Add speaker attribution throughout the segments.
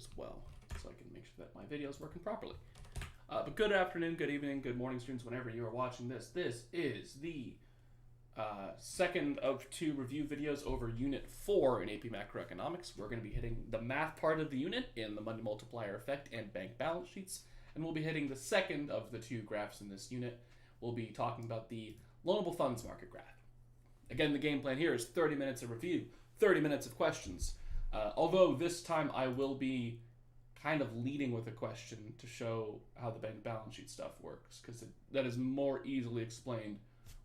Speaker 1: as well, so I can make sure that my video is working properly. But good afternoon, good evening, good morning, students, whenever you are watching this. This is the second of two review videos over Unit 4 in AP Macroeconomics. We're going to be hitting the math part of the unit in the Money Multiplier effect and bank balance sheets, and we'll be hitting the second of the two graphs in this unit. We'll be talking about the Loanable Funds Market graph. Again, the game plan here is 30 minutes of review, 30 minutes of questions. Although this time I will be kind of leading with a question to show how the bank balance sheet stuff works, because that is more easily explained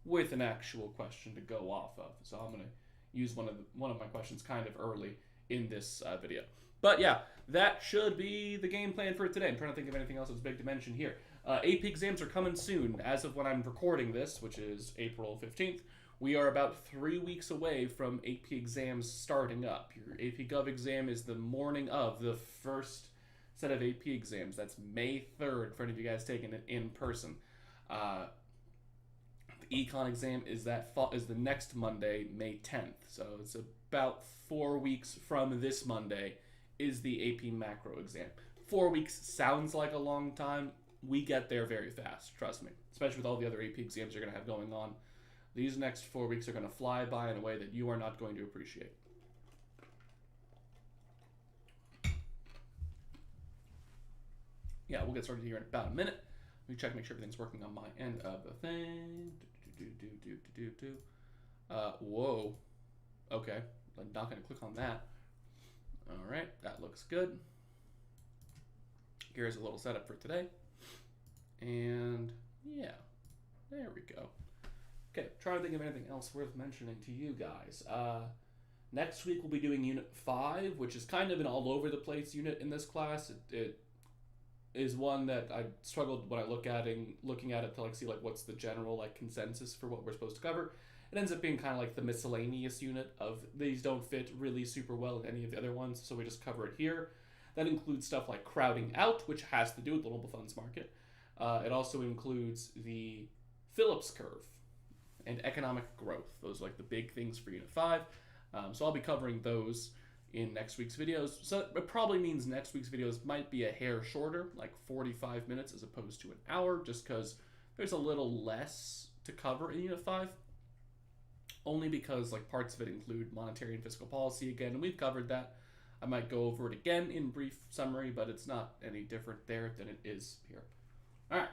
Speaker 1: with an actual question to go off of. So I'm going to use one of my questions kind of early in this video. But yeah, that should be the game plan for today. I'm trying to think of anything else that's big to mention here. AP exams are coming soon. As of when I'm recording this, which is April 15th, we are about 3 weeks away from AP exams starting up. Your AP Gov exam is the morning of the first set of AP exams. That's May 3rd for any of you guys taking it in person. The Econ exam is the next Monday, May 10th. So it's about 4 weeks from this Monday is the AP Macro exam. 4 weeks sounds like a long time. We get there very fast, trust me. Especially with all the other AP exams you're going to have going on. These next 4 weeks are going to fly by in a way that you are not going to appreciate. Yeah, we'll get started here in about a minute. Let me check, make sure everything's working on my end of the thing. Whoa. Okay, I'm not going to click on that. All right, that looks good. Here's a little setup for today. And yeah, there we go. Okay, trying to think of anything else worth mentioning to you guys. Next week we'll be doing Unit 5, which is kind of an all-over-the-place unit in this class. It is one that I struggled when I looking at it to see what's the general consensus for what we're supposed to cover. It ends up being kind of like the miscellaneous unit of these don't fit really super well in any of the other ones, so we just cover it here. That includes stuff like crowding out, which has to do with the Loanable Funds Market. It also includes the Phillips curve and economic growth. Those are the big things for Unit 5. So I'll be covering those in next week's videos. So it probably means next week's videos might be a hair shorter, like 45 minutes as opposed to an hour, just because there's a little less to cover in Unit 5. Only because parts of it include monetary and fiscal policy again, and we've covered that. I might go over it again in brief summary, but it's not any different there than it is here. All right.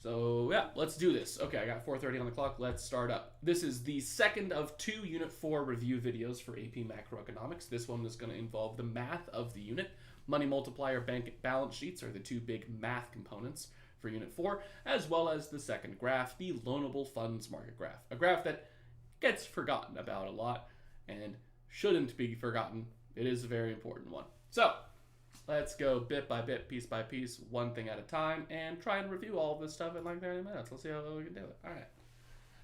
Speaker 1: So yeah, let's do this. Okay, I got 4:30 on the clock. Let's start up. This is the second of two Unit 4 review videos for AP Macroeconomics. This one is going to involve the math of the unit. Money Multiplier bank balance sheets are the two big math components for Unit 4, as well as the second graph, the Loanable Funds Market graph. A graph that gets forgotten about a lot and shouldn't be forgotten. It is a very important one. So let's go bit by bit, piece by piece, one thing at a time, and try and review all of this stuff in 30 minutes. Let's see how we can do it. All right.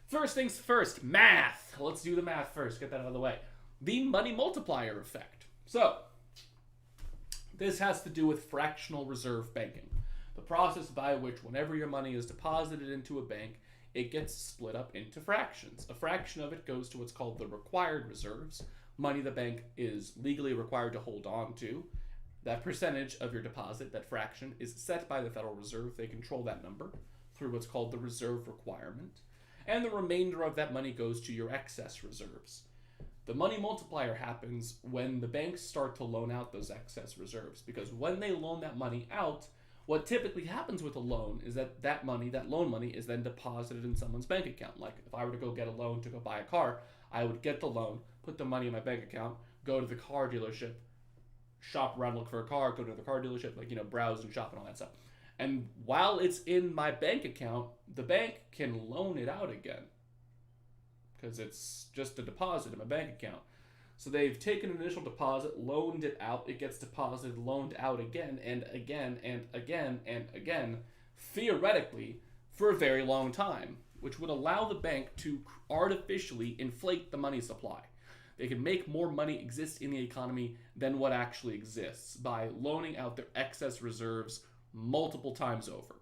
Speaker 1: First things first, math. Let's do the math first. Get that out of the way. The Money Multiplier effect. So this has to do with fractional reserve banking, the process by which whenever your money is deposited into a bank, it gets split up into fractions. A fraction of it goes to what's called the required reserves, money the bank is legally required to hold on to. That percentage of your deposit, that fraction, is set by the Federal Reserve. They control that number through what's called the reserve requirement. And the remainder of that money goes to your excess reserves. The money multiplier happens when the banks start to loan out those excess reserves, because when they loan that money out, what typically happens with a loan is that money, that loan money, is then deposited in someone's bank account. Like if I were to go get a loan to go buy a car, I would get the loan, put the money in my bank account, go to the car dealership, shop around, look for a car, go to the car dealership, browse and shop and all that stuff. And while it's in my bank account, the bank can loan it out again because it's just a deposit in my bank account. So they've taken an initial deposit, loaned it out, it gets deposited, loaned out again, and again, and again, and again, theoretically, for a very long time, which would allow the bank to artificially inflate the money supply. They can make more money exist in the economy than what actually exists by loaning out their excess reserves multiple times over.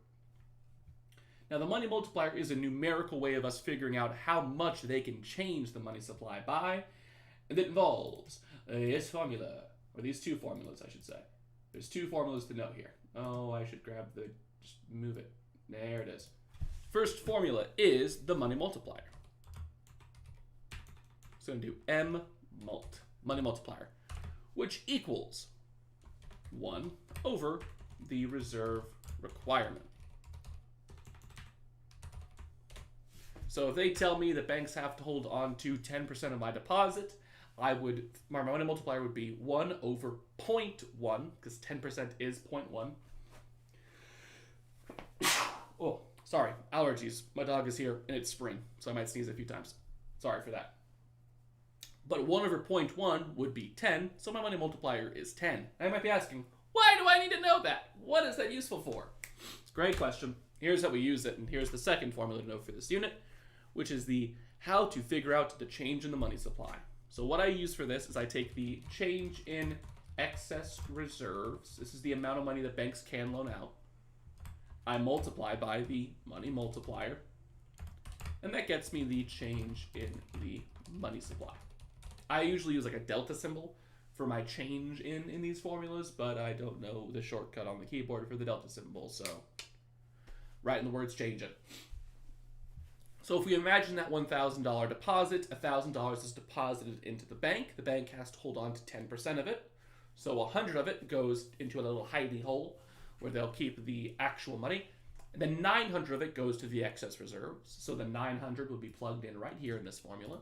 Speaker 1: Now, the money multiplier is a numerical way of us figuring out how much they can change the money supply by, and it involves this formula, or these two formulas, I should say. There's two formulas to note here. Oh, I should grab the, just move it. There it is. First formula is the money multiplier. So I'm going to do M-mult, money multiplier, which equals 1 over the reserve requirement. So if they tell me that banks have to hold on to 10% of my deposit, my money multiplier would be 1 over 0.1, because 10% is 0.1. Oh, sorry, allergies. My dog is here, and it's spring, so I might sneeze a few times. Sorry for that. But 1 over 0.1 would be 10, so my money multiplier is 10. I might be asking, why do I need to know that? What is that useful for? It's a great question. Here's how we use it, and here's the second formula to know for this unit, which is the how to figure out the change in the money supply. So what I use for this is I take the change in excess reserves. This is the amount of money that banks can loan out. I multiply by the money multiplier, and that gets me the change in the money supply. I usually use like a delta symbol for my change in these formulas, but I don't know the shortcut on the keyboard for the delta symbol, so write in the words change it. So if we imagine that $1,000 deposit, $1,000 is deposited into the bank. The bank has to hold on to 10% of it. So 100 of it goes into a little hidey hole where they'll keep the actual money. And then 900 of it goes to the excess reserves. So the 900 would be plugged in right here in this formula.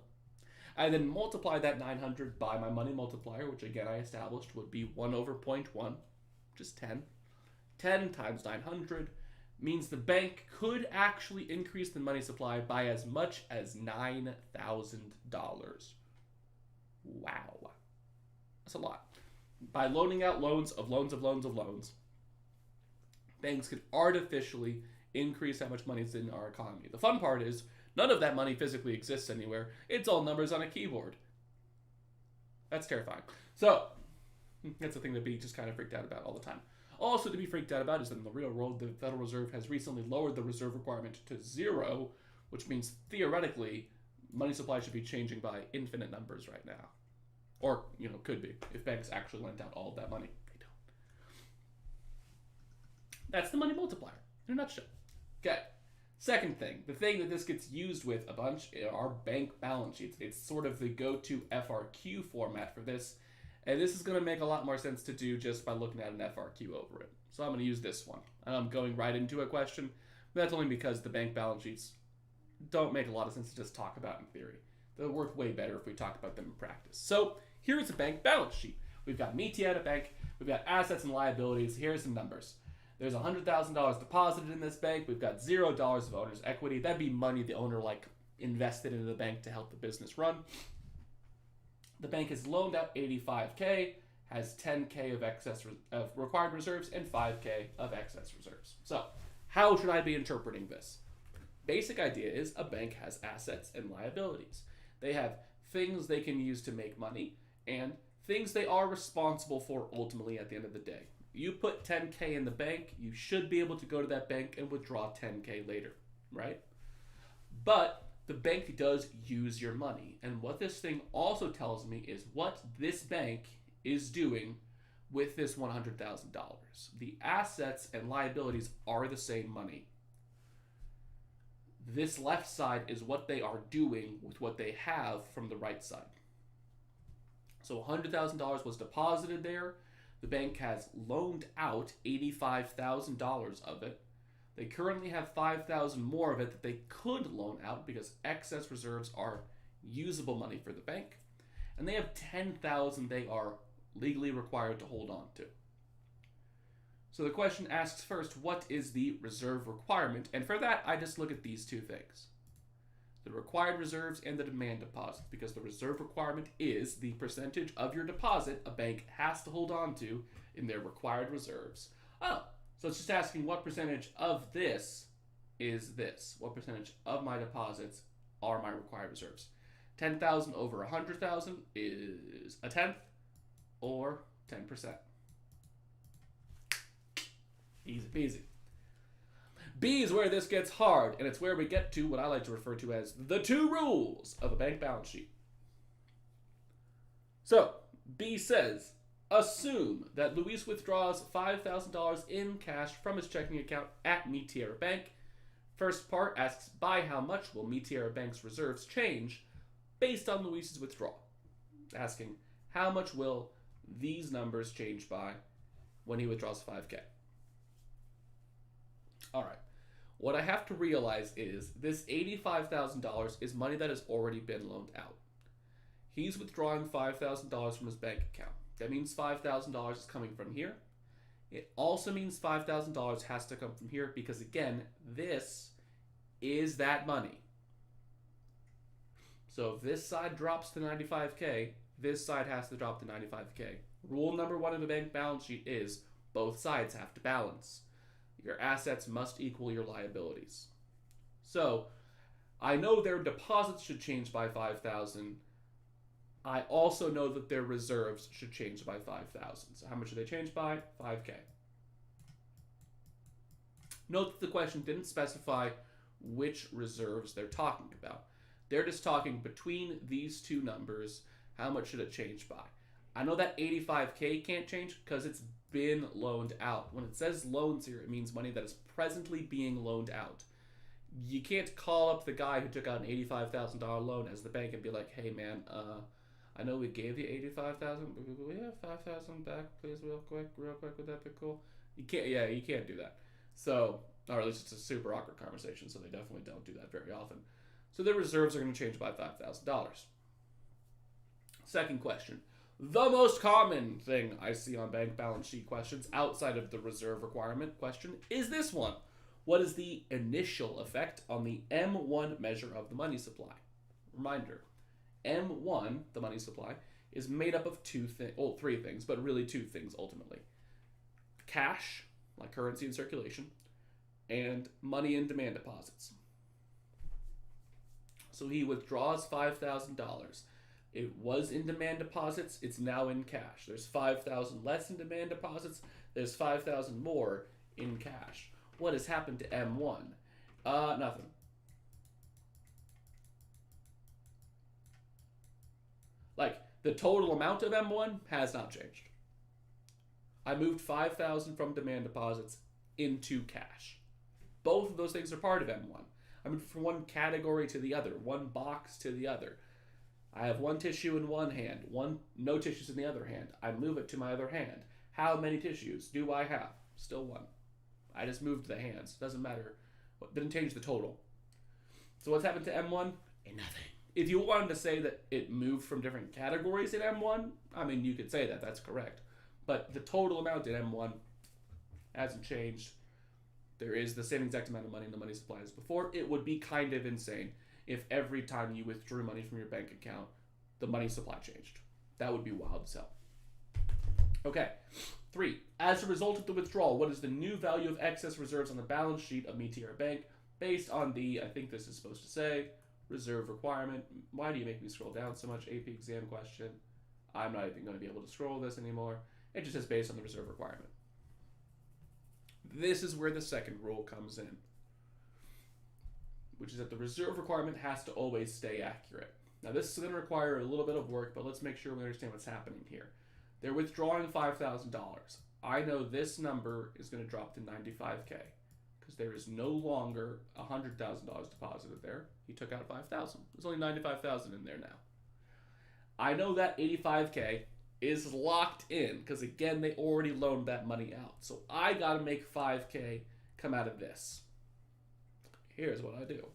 Speaker 1: I then multiply that 900 by my money multiplier, which again I established would be 1 over 0.1, which is 10. 10 times 900 means the bank could actually increase the money supply by as much as $9,000. Wow. That's a lot. By loaning out loans of loans of loans of loans, banks could artificially increase how much money is in our economy. The fun part is none of that money physically exists anywhere. It's all numbers on a keyboard. That's terrifying. So, that's the thing to be just kind of freaked out about all the time. Also to be freaked out about is that in the real world, the Federal Reserve has recently lowered the reserve requirement to 0, which means theoretically, money supply should be changing by infinite numbers right now. Or, could be, if banks actually lent out all of that money. They don't. That's the money multiplier, in a nutshell. Okay. Second thing, the thing that this gets used with a bunch are bank balance sheets. It's sort of the go-to FRQ format for this. And this is going to make a lot more sense to do just by looking at an FRQ over it. So I'm going to use this one. And I'm going right into a question. But that's only because the bank balance sheets don't make a lot of sense to just talk about in theory. They'll work way better if we talk about them in practice. So here's a bank balance sheet. We've got meaty at a bank. We've got assets and liabilities. Here's some numbers. There's $100,000 deposited in this bank. We've got $0 of owner's equity. That'd be money the owner invested into the bank to help the business run. The bank has loaned out $85K, has $10K of required reserves, and $5K of excess reserves. So, how should I be interpreting this? Basic idea is a bank has assets and liabilities. They have things they can use to make money, and things they are responsible for ultimately at the end of the day. You put $10K in the bank, you should be able to go to that bank and withdraw $10K later, right? But the bank does use your money. And what this thing also tells me is what this bank is doing with this $100,000. The assets and liabilities are the same money. This left side is what they are doing with what they have from the right side. So $100,000 was deposited there. The bank has loaned out $85,000 of it. They currently have $5,000 more of it that they could loan out because excess reserves are usable money for the bank. And they have $10,000 they are legally required to hold on to. So the question asks first, what is the reserve requirement? And for that, I just look at these two things. The required reserves and the demand deposit, because the reserve requirement is the percentage of your deposit a bank has to hold on to in their required reserves. Oh, so it's just asking what percentage of this is this? What percentage of my deposits are my required reserves? 10,000 over 100,000 is a tenth or 10%. Easy peasy. B is where this gets hard, and it's where we get to what I like to refer to as the 2 rules of a bank balance sheet. So, B says, Assume that Luis withdraws $5,000 in cash from his checking account at Mi Tierra Bank. First part asks, by how much will Mi Tierra Bank's reserves change based on Luis's withdrawal? Asking, how much will these numbers change by when he withdraws 5K? All right. What I have to realize is this $85,000 is money that has already been loaned out. He's withdrawing $5,000 from his bank account. That means $5,000 is coming from here. It also means $5,000 has to come from here because, again, this is that money. So if this side drops to 95K, this side has to drop to 95K. Rule number one of the bank balance sheet is both sides have to balance. Your assets must equal your liabilities. So I know their deposits should change by 5,000. I also know that their reserves should change by 5,000. So how much do they change by? 5K. Note that the question didn't specify which reserves they're talking about. They're just talking between these two numbers, how much should it change by? I know that 85K can't change because it's been loaned out. When it says loans here, it means money that is presently being loaned out. You can't call up the guy who took out an $85,000 loan as the bank and be like, hey man, I know we gave you $85,000, but we have $5,000 back, please, real quick, would that be cool? You can't do that. So, or at least it's a super awkward conversation, so they definitely don't do that very often. So their reserves are going to change by $5,000. Second question. The most common thing I see on bank balance sheet questions outside of the reserve requirement question is this one. What is the initial effect on the M1 measure of the money supply? Reminder, M1, the money supply, is made up of three things, but really two things ultimately. Cash, like currency in circulation, and money in demand deposits. So he withdraws $5,000. It was in demand deposits. It's now in cash. There's 5,000 less in demand deposits. There's 5,000 more in cash. What has happened to M1? Nothing. Like, the total amount of M1 has not changed. I moved 5,000 from demand deposits into cash. Both of those things are part of M1. I moved from one category to the other, one box to the other. I have one tissue in one hand, no tissues in the other hand. I move it to my other hand. How many tissues do I have? Still one. I just moved the hands. Doesn't matter. Didn't change the total. So what's happened to M1? Nothing. If you wanted to say that it moved from different categories in M1, I mean, you could say that. That's correct. But the total amount in M1 hasn't changed. There is the same exact amount of money in the money supply as before. It would be kind of insane if every time you withdrew money from your bank account, the money supply changed. That would be wild as hell. Okay. 3. As a result of the withdrawal, what is the new value of excess reserves on the balance sheet of Mi Tierra Bank based on the, I think this is supposed to say, reserve requirement? Why do you make me scroll down so much? AP exam question. I'm not even going to be able to scroll this anymore. It just says based on the reserve requirement. This is where the second rule comes in, which is that the reserve requirement has to always stay accurate. Now, this is going to require a little bit of work, but let's make sure we understand what's happening here. They're withdrawing $5,000. I know this number is going to drop to 95K because there is no longer $100,000 deposited there. He took out $5,000. There's only $95,000 in there now. I know that 85K is locked in because, again, they already loaned that money out. So I got to make 5K come out of this. Here's what I do.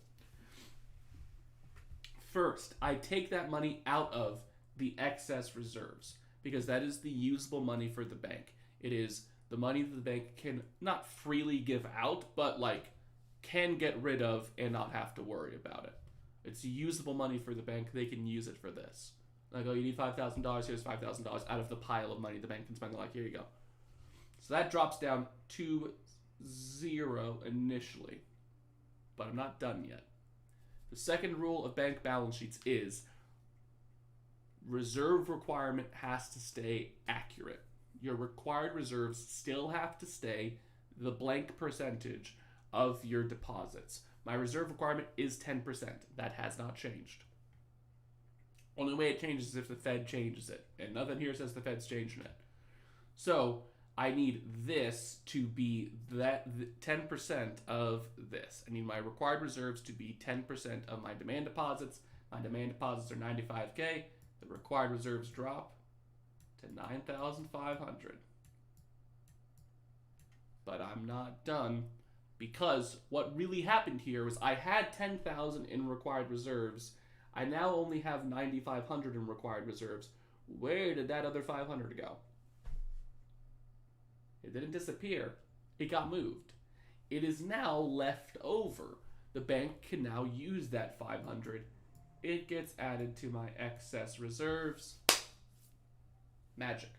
Speaker 1: First, I take that money out of the excess reserves because that is the usable money for the bank. It is the money that the bank can not freely give out, but like can get rid of and not have to worry about it. It's usable money for the bank. They can use it for this. Like, oh, you need $5,000. Here's $5,000 out of the pile of money the bank can spend. Like, here you go. So that drops down to 0 initially. But I'm not done yet. The second rule of bank balance sheets is reserve requirement has to stay accurate. Your required reserves still have to stay the blank percentage of your deposits. My reserve requirement is 10%. That has not changed. Only way it changes is if the Fed changes it. And nothing here says the Fed's changing it. So I need this to be that 10% of this. I need my required reserves to be 10% of my demand deposits. My demand deposits are 95K. The required reserves drop to 9,500. But I'm not done, because what really happened here was I had 10,000 in required reserves. I now only have 9,500 in required reserves. Where did that other 500 go? It didn't disappear. It got moved. It is now left over. The bank can now use that 500. It gets added to my excess reserves. Magic.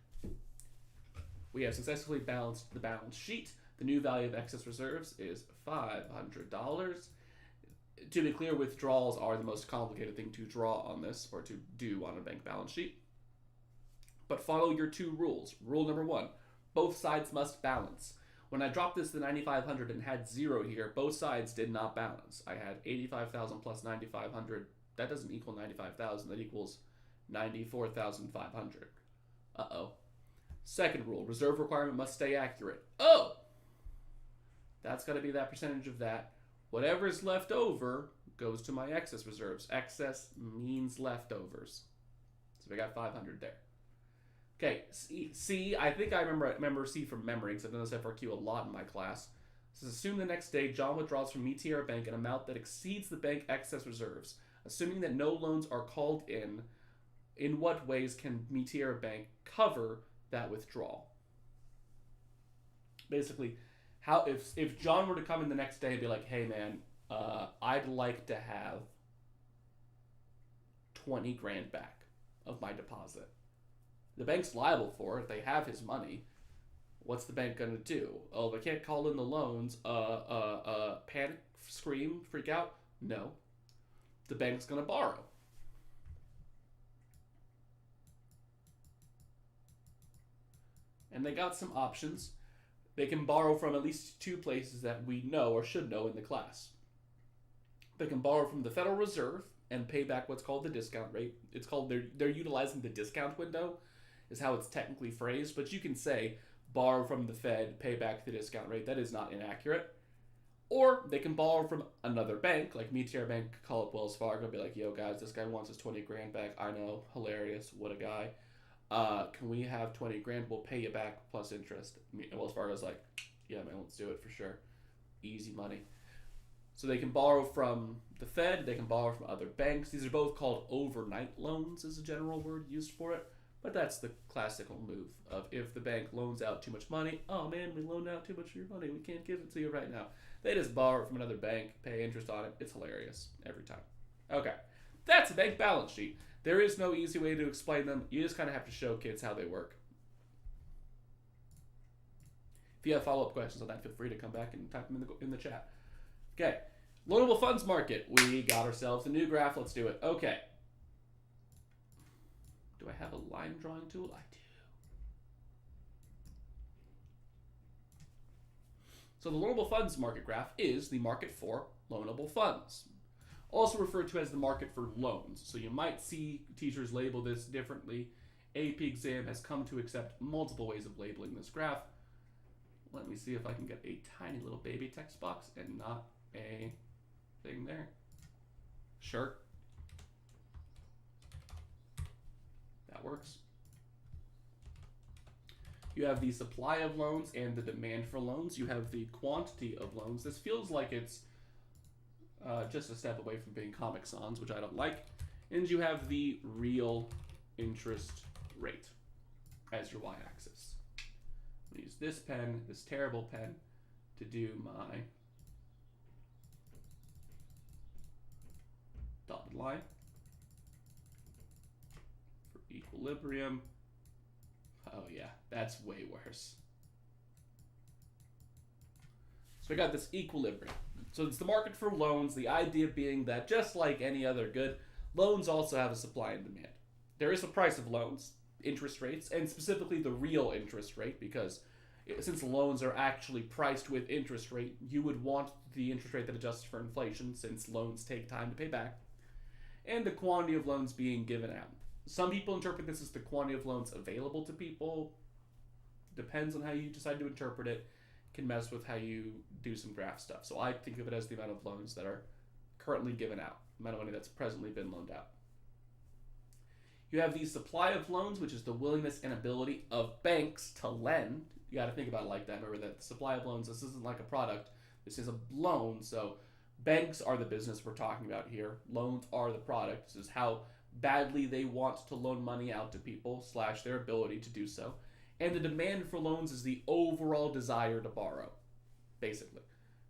Speaker 1: We have successfully balanced the balance sheet. The new value of excess reserves is $500. To be clear, withdrawals are the most complicated thing to draw on this, or to do on a bank balance sheet. But follow your 2 rules. Rule number 1, both sides must balance. When I dropped this to 9,500 and had 0 here, both sides did not balance. I had 85,000 plus 9,500. That doesn't equal 95,000. That equals 94,500. Uh-oh. Second rule, reserve requirement must stay accurate. Oh! That's got to be that percentage of that. Whatever's left over goes to my excess reserves. Excess means leftovers. So we got 500 there. Okay, C, I think I remember C from memory, because I've done this FRQ a lot in my class. It says, assume the next day John withdraws from Meteor Bank an amount that exceeds the bank excess reserves. Assuming that no loans are called in what ways can Meteor Bank cover that withdrawal? Basically, how if John were to come in the next day and be like, hey man, I'd like to have 20 grand back of my deposit. The bank's liable for it. They have his money. What's the bank gonna do? Oh, they can't call in the loans. Panic, scream, freak out? No. The bank's gonna borrow. And they got some options. They can borrow from at least 2 places that we know or should know in the class. They can borrow from the Federal Reserve and pay back what's called the discount rate. It's called, they're utilizing the discount window, is how it's technically phrased, but you can say borrow from the Fed, pay back the discount rate. That is not inaccurate. Or they can borrow from another bank, like Meteor Bank, call up Wells Fargo, and be like, yo guys, this guy wants his 20 grand back. I know, hilarious, what a guy. Can we have 20 grand? We'll pay you back plus interest. And Wells Fargo's like, yeah man, let's do it for sure. Easy money. So they can borrow from the Fed, they can borrow from other banks. These are both called overnight loans, is a general word used for it. But that's the classical move of if the bank loans out too much money, oh man, we loaned out too much of your money, we can't give it to you right now. They just borrow it from another bank, pay interest on it. It's hilarious every time. Okay, that's a bank balance sheet. There is no easy way to explain them. You just kind of have to show kids how they work. If you have follow-up questions on that, feel free to come back and type them in the chat. Okay, Loanable Funds Market. We got ourselves a new graph. Let's do it. Okay. Do I have a line drawing tool? I do. So the Loanable Funds Market graph is the market for loanable funds, also referred to as the market for loans. So you might see teachers label this differently. AP exam has come to accept multiple ways of labeling this graph. Let me see if I can get a tiny little baby text box and not a thing there. Sure. That works. You have the supply of loans and the demand for loans. You have the quantity of loans. This feels like it's just a step away from being Comic Sans, which I don't like. And you have the real interest rate as your y-axis. I'm going to use this pen, this terrible pen, to do my dotted line for equilibrium. Oh yeah, that's way worse. So we got this equilibrium. So it's the market for loans, the idea being that just like any other good, loans also have a supply and demand. There is a price of loans, interest rates, and specifically the real interest rate, because since loans are actually priced with interest rate, you would want the interest rate that adjusts for inflation, since loans take time to pay back, and the quantity of loans being given out. Some people interpret this as the quantity of loans available to people. Depends on how you decide to interpret it. Can mess with how you do some graph stuff. So I think of it as the amount of loans that are currently given out, the amount of money that's presently been loaned out. You have the supply of loans, which is the willingness and ability of banks to lend. You got to think about it like that. Remember that the supply of loans, this isn't like a product. This is a loan. So banks are the business we're talking about here. Loans are the product. This is how badly they want to loan money out to people / their ability to do so. And the demand for loans is the overall desire to borrow, basically.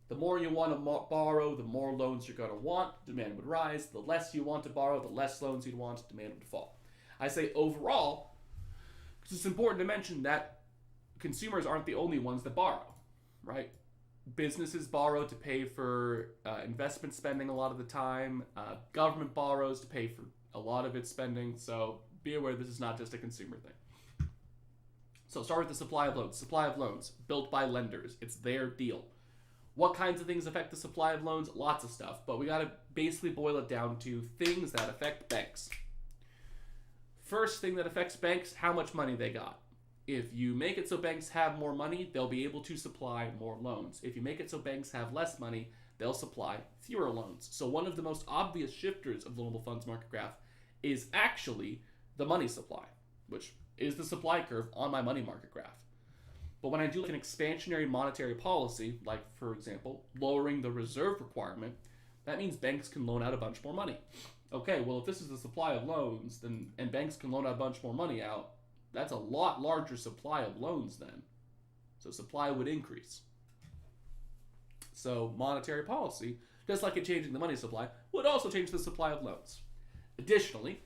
Speaker 1: The more you want to borrow, the more loans you're going to want. Demand would rise. The less you want to borrow, the less loans you'd want. Demand would fall. I say overall because it's important to mention that consumers aren't the only ones that borrow, right? Businesses borrow to pay for investment spending a lot of the time. Government borrows to pay for a lot of its spending. So be aware this is not just a consumer thing. So start with the supply of loans. Supply of loans built by lenders. It's their deal. What kinds of things affect the supply of loans? Lots of stuff. But we got to basically boil it down to things that affect banks. First thing that affects banks, how much money they got. If you make it so banks have more money, they'll be able to supply more loans. If you make it so banks have less money, they'll supply fewer loans. So one of the most obvious shifters of the Loanable Funds Market graph is actually the money supply, which is the supply curve on my money market graph. But when I do like an expansionary monetary policy, like for example, lowering the reserve requirement, that means banks can loan out a bunch more money. Okay, well if this is the supply of loans, then and banks can loan out a bunch more money out, that's a lot larger supply of loans then. So supply would increase. So monetary policy, just like it changing the money supply, would also change the supply of loans. Additionally,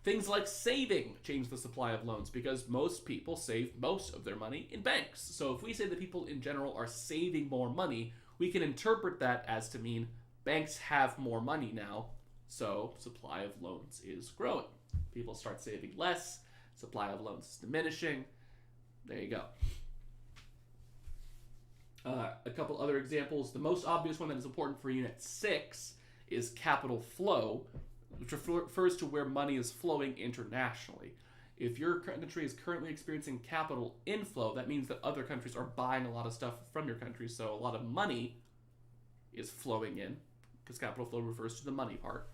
Speaker 1: things like saving change the supply of loans because most people save most of their money in banks. So if we say that people in general are saving more money, we can interpret that as to mean banks have more money now, so supply of loans is growing. People start saving less, supply of loans is diminishing. There you go. A couple other examples. The most obvious one that is important for Unit 6 is capital flow, which refers to where money is flowing internationally. If your country is currently experiencing capital inflow, that means that other countries are buying a lot of stuff from your country, so a lot of money is flowing in, because capital flow refers to the money part.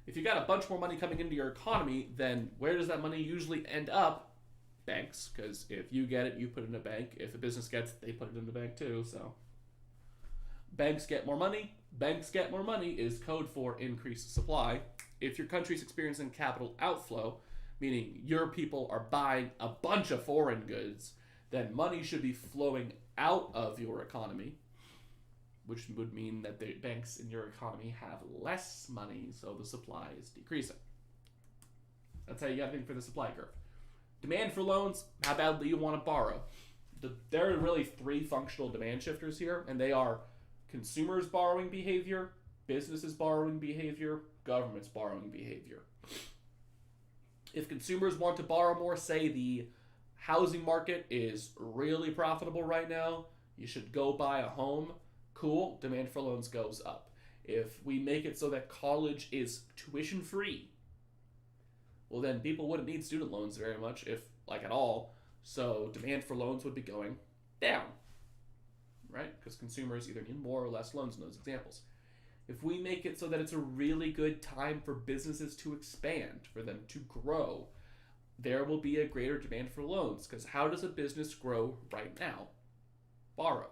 Speaker 1: If you got a bunch more money coming into your economy, then where does that money usually end up? Banks, because if you get it, you put it in a bank. If a business gets it, they put it in the bank too, so. Banks get more money. Banks get more money is code for increased supply. If your country's experiencing capital outflow, meaning your people are buying a bunch of foreign goods, then money should be flowing out of your economy, which would mean that the banks in your economy have less money, so the supply is decreasing. That's how you got to think for the supply curve. Demand for loans, how badly you want to borrow. There are really three functional demand shifters here, and they are consumers' borrowing behavior, businesses' borrowing behavior, government's borrowing behavior. If consumers want to borrow more, say the housing market is really profitable right now, you should go buy a home, cool, demand for loans goes up. If we make it so that college is tuition free, well then people wouldn't need student loans very much, if like at all, so demand for loans would be going down, right? Because consumers either need more or less loans in those examples. If we make it so that it's a really good time for businesses to expand, for them to grow, there will be a greater demand for loans, because how does a business grow right now? Borrow.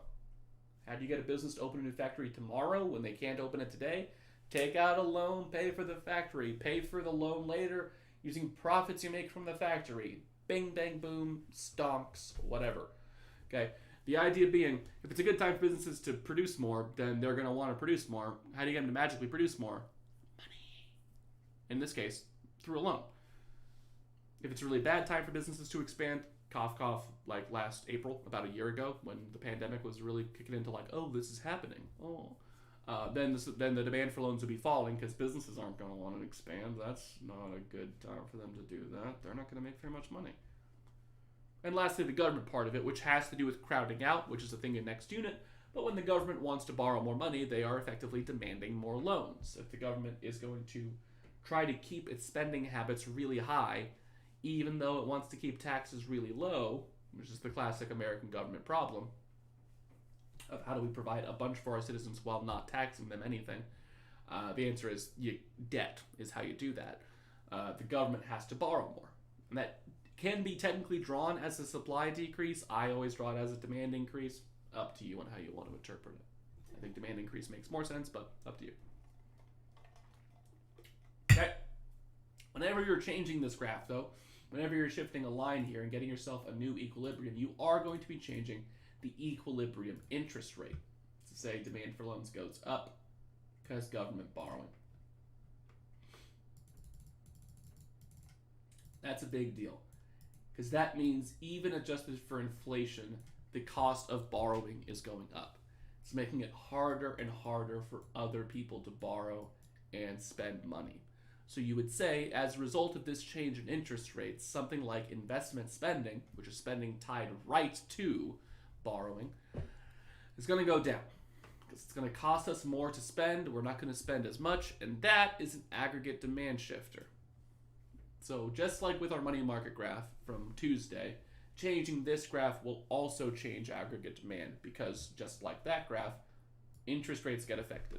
Speaker 1: How do you get a business to open a new factory tomorrow when they can't open it today? Take out a loan, pay for the factory, pay for the loan later using profits you make from the factory. Bing, bang, boom, stonks, whatever. Okay. The idea being, if it's a good time for businesses to produce more, then they're going to want to produce more. How do you get them to magically produce more? Money. In this case, through a loan. If it's a really bad time for businesses to expand, cough, cough, like last April, about a year ago, when the pandemic was really kicking into like, oh, this is happening. Then the demand for loans would be falling because businesses aren't going to want to expand. That's not a good time for them to do that. They're not going to make very much money. And lastly, the government part of it, which has to do with crowding out, which is a thing in next unit. But when the government wants to borrow more money, they are effectively demanding more loans. If the government is going to try to keep its spending habits really high, even though it wants to keep taxes really low, which is the classic American government problem of how do we provide a bunch for our citizens while not taxing them anything. The answer is debt is how you do that. The government has to borrow more. And that can be technically drawn as a supply decrease. I always draw it as a demand increase. Up to you on how you want to interpret it. I think demand increase makes more sense, but up to you. Okay. Whenever you're changing this graph, though, whenever you're shifting a line here and getting yourself a new equilibrium, you are going to be changing the equilibrium interest rate. To say demand for loans goes up because government borrowing. That's a big deal, because that means even adjusted for inflation, the cost of borrowing is going up. It's making it harder and harder for other people to borrow and spend money. So you would say, as a result of this change in interest rates, something like investment spending, which is spending tied right to borrowing, is going to go down. Because it's going to cost us more to spend, we're not going to spend as much, and that is an aggregate demand shifter. So just like with our money market graph from Tuesday, changing this graph will also change aggregate demand, because just like that graph, interest rates get affected.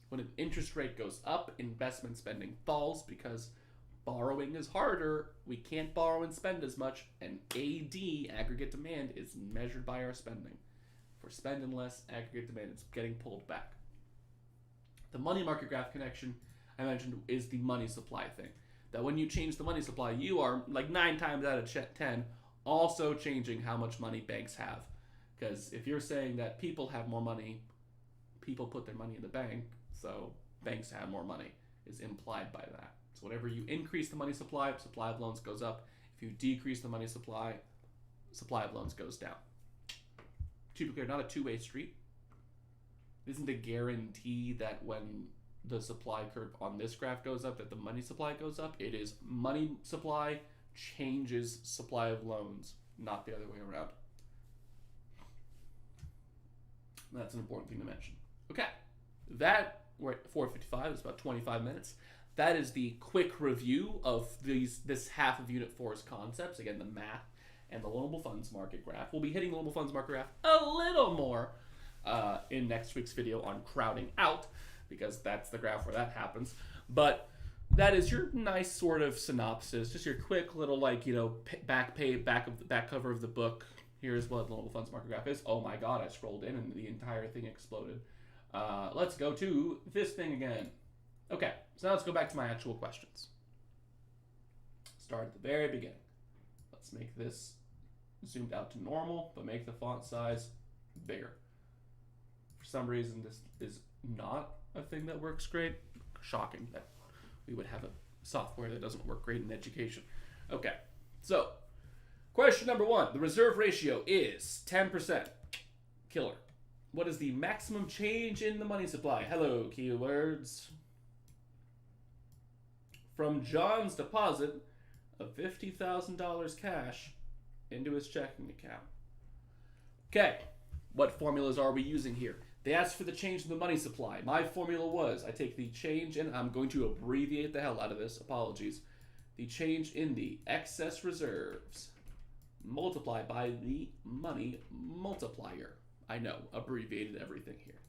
Speaker 1: When an interest rate goes up, investment spending falls because borrowing is harder, we can't borrow and spend as much, and AD, aggregate demand, is measured by our spending. If we're spending less, aggregate demand is getting pulled back. The money market graph connection I mentioned is the money supply thing. That when you change the money supply, you are, like 9 times out of 10, also changing how much money banks have. Because if you're saying that people have more money, people put their money in the bank, so banks have more money, is implied by that. So whenever you increase the money supply of loans goes up. If you decrease the money supply of loans goes down. To be clear, not a two-way street. It isn't a guarantee that when the supply curve on this graph goes up, that the money supply goes up. It is money supply changes supply of loans, not the other way around. That's an important thing to mention. Okay, we're at 4:55. It's about 25 minutes. That is the quick review of this half of Unit 4's concepts. Again, the math and the Loanable Funds Market graph. We'll be hitting the Loanable Funds Market graph a little more in next week's video on crowding out, because that's the graph where that happens. But that is your nice sort of synopsis, just your quick little, like, back cover of the book. Here's what the Loanable Funds Market graph is. Oh my god, I scrolled in and the entire thing exploded. Let's go to this thing again. Okay, so now let's go back to my actual questions. Start at the very beginning. Let's make this zoomed out to normal, but make the font size bigger. For some reason, this is not a thing that works great. Shocking that we would have a software that doesn't work great in education. Okay, so question number 1. The reserve ratio is 10%. Killer. What is the maximum change in the money supply? Hello, keywords. From John's deposit of $50,000 cash into his checking account. Okay, what formulas are we using here? They asked for the change in the money supply. My formula was, I take the change in, I'm going to abbreviate the hell out of this, apologies. The change in the excess reserves multiplied by the money multiplier. I know, abbreviated everything here.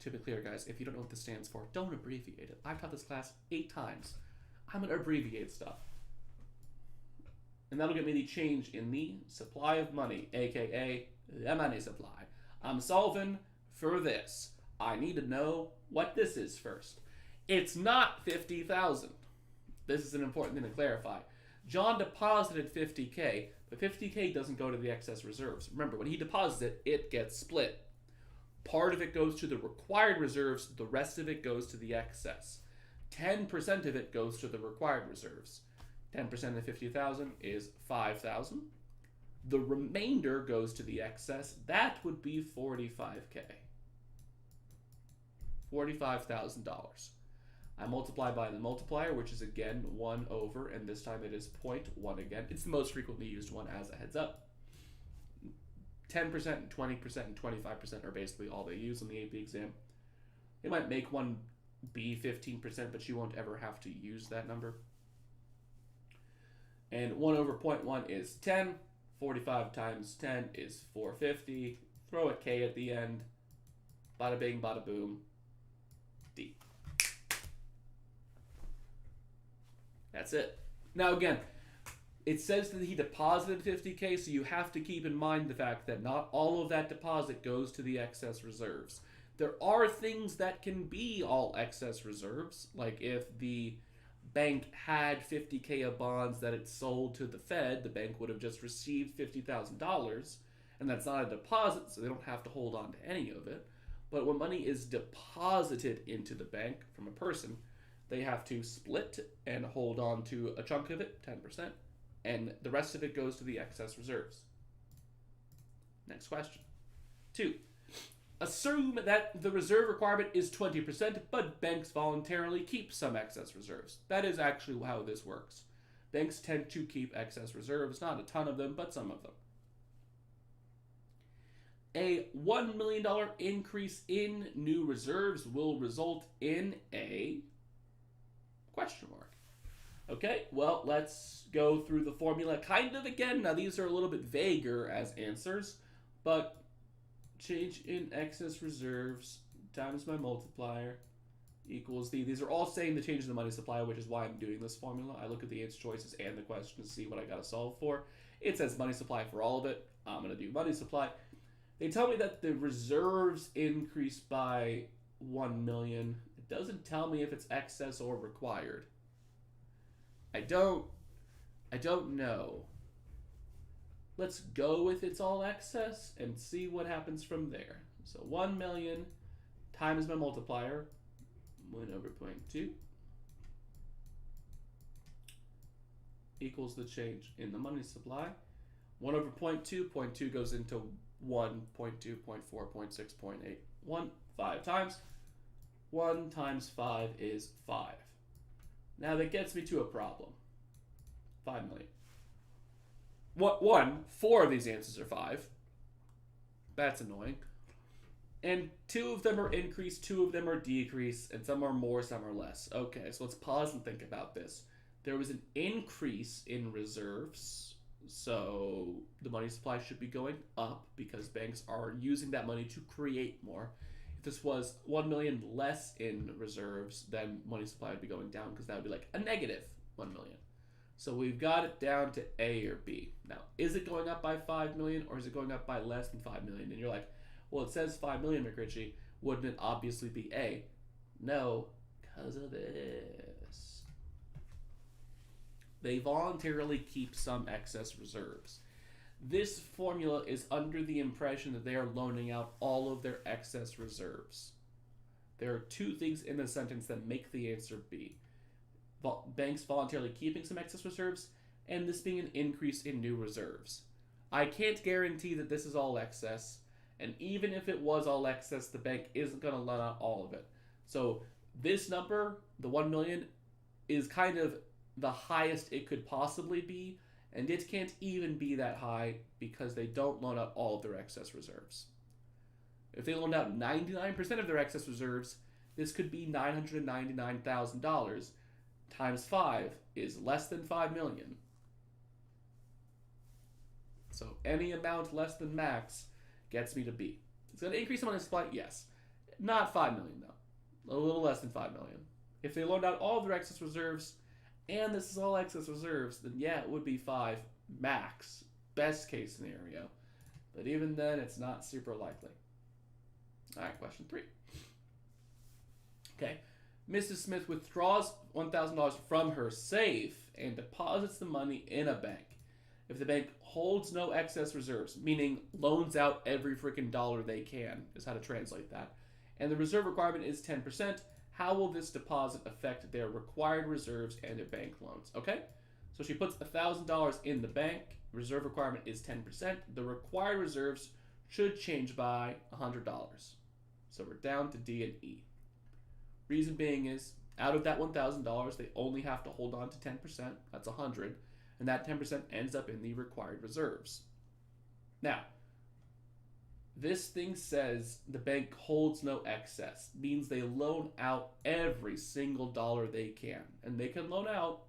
Speaker 1: To be clear, guys, if you don't know what this stands for, don't abbreviate it. I've taught this class 8 times. I'm going to abbreviate stuff. And that'll get me the change in the supply of money, aka the money supply. I'm solving for this. I need to know what this is first. It's not 50,000. This is an important thing to clarify. John deposited 50K, but 50K doesn't go to the excess reserves. Remember, when he deposits it, it gets split. Part of it goes to the required reserves, the rest of it goes to the excess. 10% of it goes to the required reserves. 10% of 50,000 is 5,000. The remainder goes to the excess. That would be 45K. $45,000. I multiply by the multiplier, which is again 1 over, and this time it is 0.1 again. It's the most frequently used one, as a heads up. 10%, 20%, and 25% are basically all they use in the AP exam. They might make one be 15%, but you won't ever have to use that number. And 1 over 0.1 is 10. 45 times 10 is 450. Throw a K at the end. Bada bing, bada boom. D. That's it. Now again, it says that he deposited 50K, so you have to keep in mind the fact that not all of that deposit goes to the excess reserves. There are things that can be all excess reserves, like if the bank had 50K of bonds that it sold to the Fed, the bank would have just received $50,000, and that's not a deposit, so they don't have to hold on to any of it. But when money is deposited into the bank from a person, they have to split and hold on to a chunk of it, 10%, and the rest of it goes to the excess reserves. Next question. 2. Assume that the reserve requirement is 20%, but banks voluntarily keep some excess reserves. That is actually how this works. Banks tend to keep excess reserves, not a ton of them, but some of them. A $1 million increase in new reserves will result in a question mark. Okay, well, let's go through the formula kind of again. Now, these are a little bit vaguer as answers, but change in excess reserves times my multiplier equals these are all saying the change in the money supply, which is why I'm doing this formula. I look at the answer choices and the question to see what I got to solve for. It says money supply for all of it. I'm going to do money supply. They tell me that the reserves increased by 1 million. It doesn't tell me if it's excess or required. I don't know. Let's go with it's all excess and see what happens from there. So 1 million times my multiplier, 1 over 0.2, equals the change in the money supply. 1 over 0.2, 0.2 goes into 1, 0.2, 0.4, 0.6, 0.8, 1, 5 times. 1 times 5 is 5. Now that gets me to a problem. 5 million. 4 of these answers are 5. That's annoying. And 2 of them are increase, 2 of them are decrease, and some are more, some are less. Okay, so let's pause and think about this. There was an increase in reserves, so the money supply should be going up because banks are using that money to create more. If this was 1 million less in reserves, then money supply would be going down because that would be like a negative 1 million. So we've got it down to A or B. Now, is it going up by 5 million or is it going up by less than 5 million? And you're like, well, it says 5 million, McRitchie. Wouldn't it obviously be A? No, because of this. They voluntarily keep some excess reserves. This formula is under the impression that they are loaning out all of their excess reserves. There are 2 things in the sentence that make the answer B. Banks voluntarily keeping some excess reserves, and this being an increase in new reserves. I can't guarantee that this is all excess, and even if it was all excess, the bank isn't going to loan out all of it. So this number, the 1 million, is kind of the highest it could possibly be, and it can't even be that high because they don't loan out all of their excess reserves. If they loaned out 99% of their excess reserves, this could be $999,000 times 5 is less than 5 million. So any amount less than max gets me to B. It's going to increase the money supply? Yes. Not 5 million though. A little less than 5 million. If they loaned out all of their excess reserves, and this is all excess reserves, then yeah, it would be 5 max. Best case scenario. But even then, it's not super likely. Alright, question 3. Okay. Mrs. Smith withdraws $1,000 from her safe and deposits the money in a bank. If the bank holds no excess reserves, meaning loans out every freaking dollar they can, is how to translate that, and the reserve requirement is 10%, how will this deposit affect their required reserves and their bank loans? Okay, so she puts $1,000 in the bank, reserve requirement is 10%, the required reserves should change by $100. So we're down to D and E. Reason being is, out of that $1,000, they only have to hold on to 10%, that's $100, and that 10% ends up in the required reserves. Now, this thing says the bank holds no excess, means they loan out every single dollar they can, and they can loan out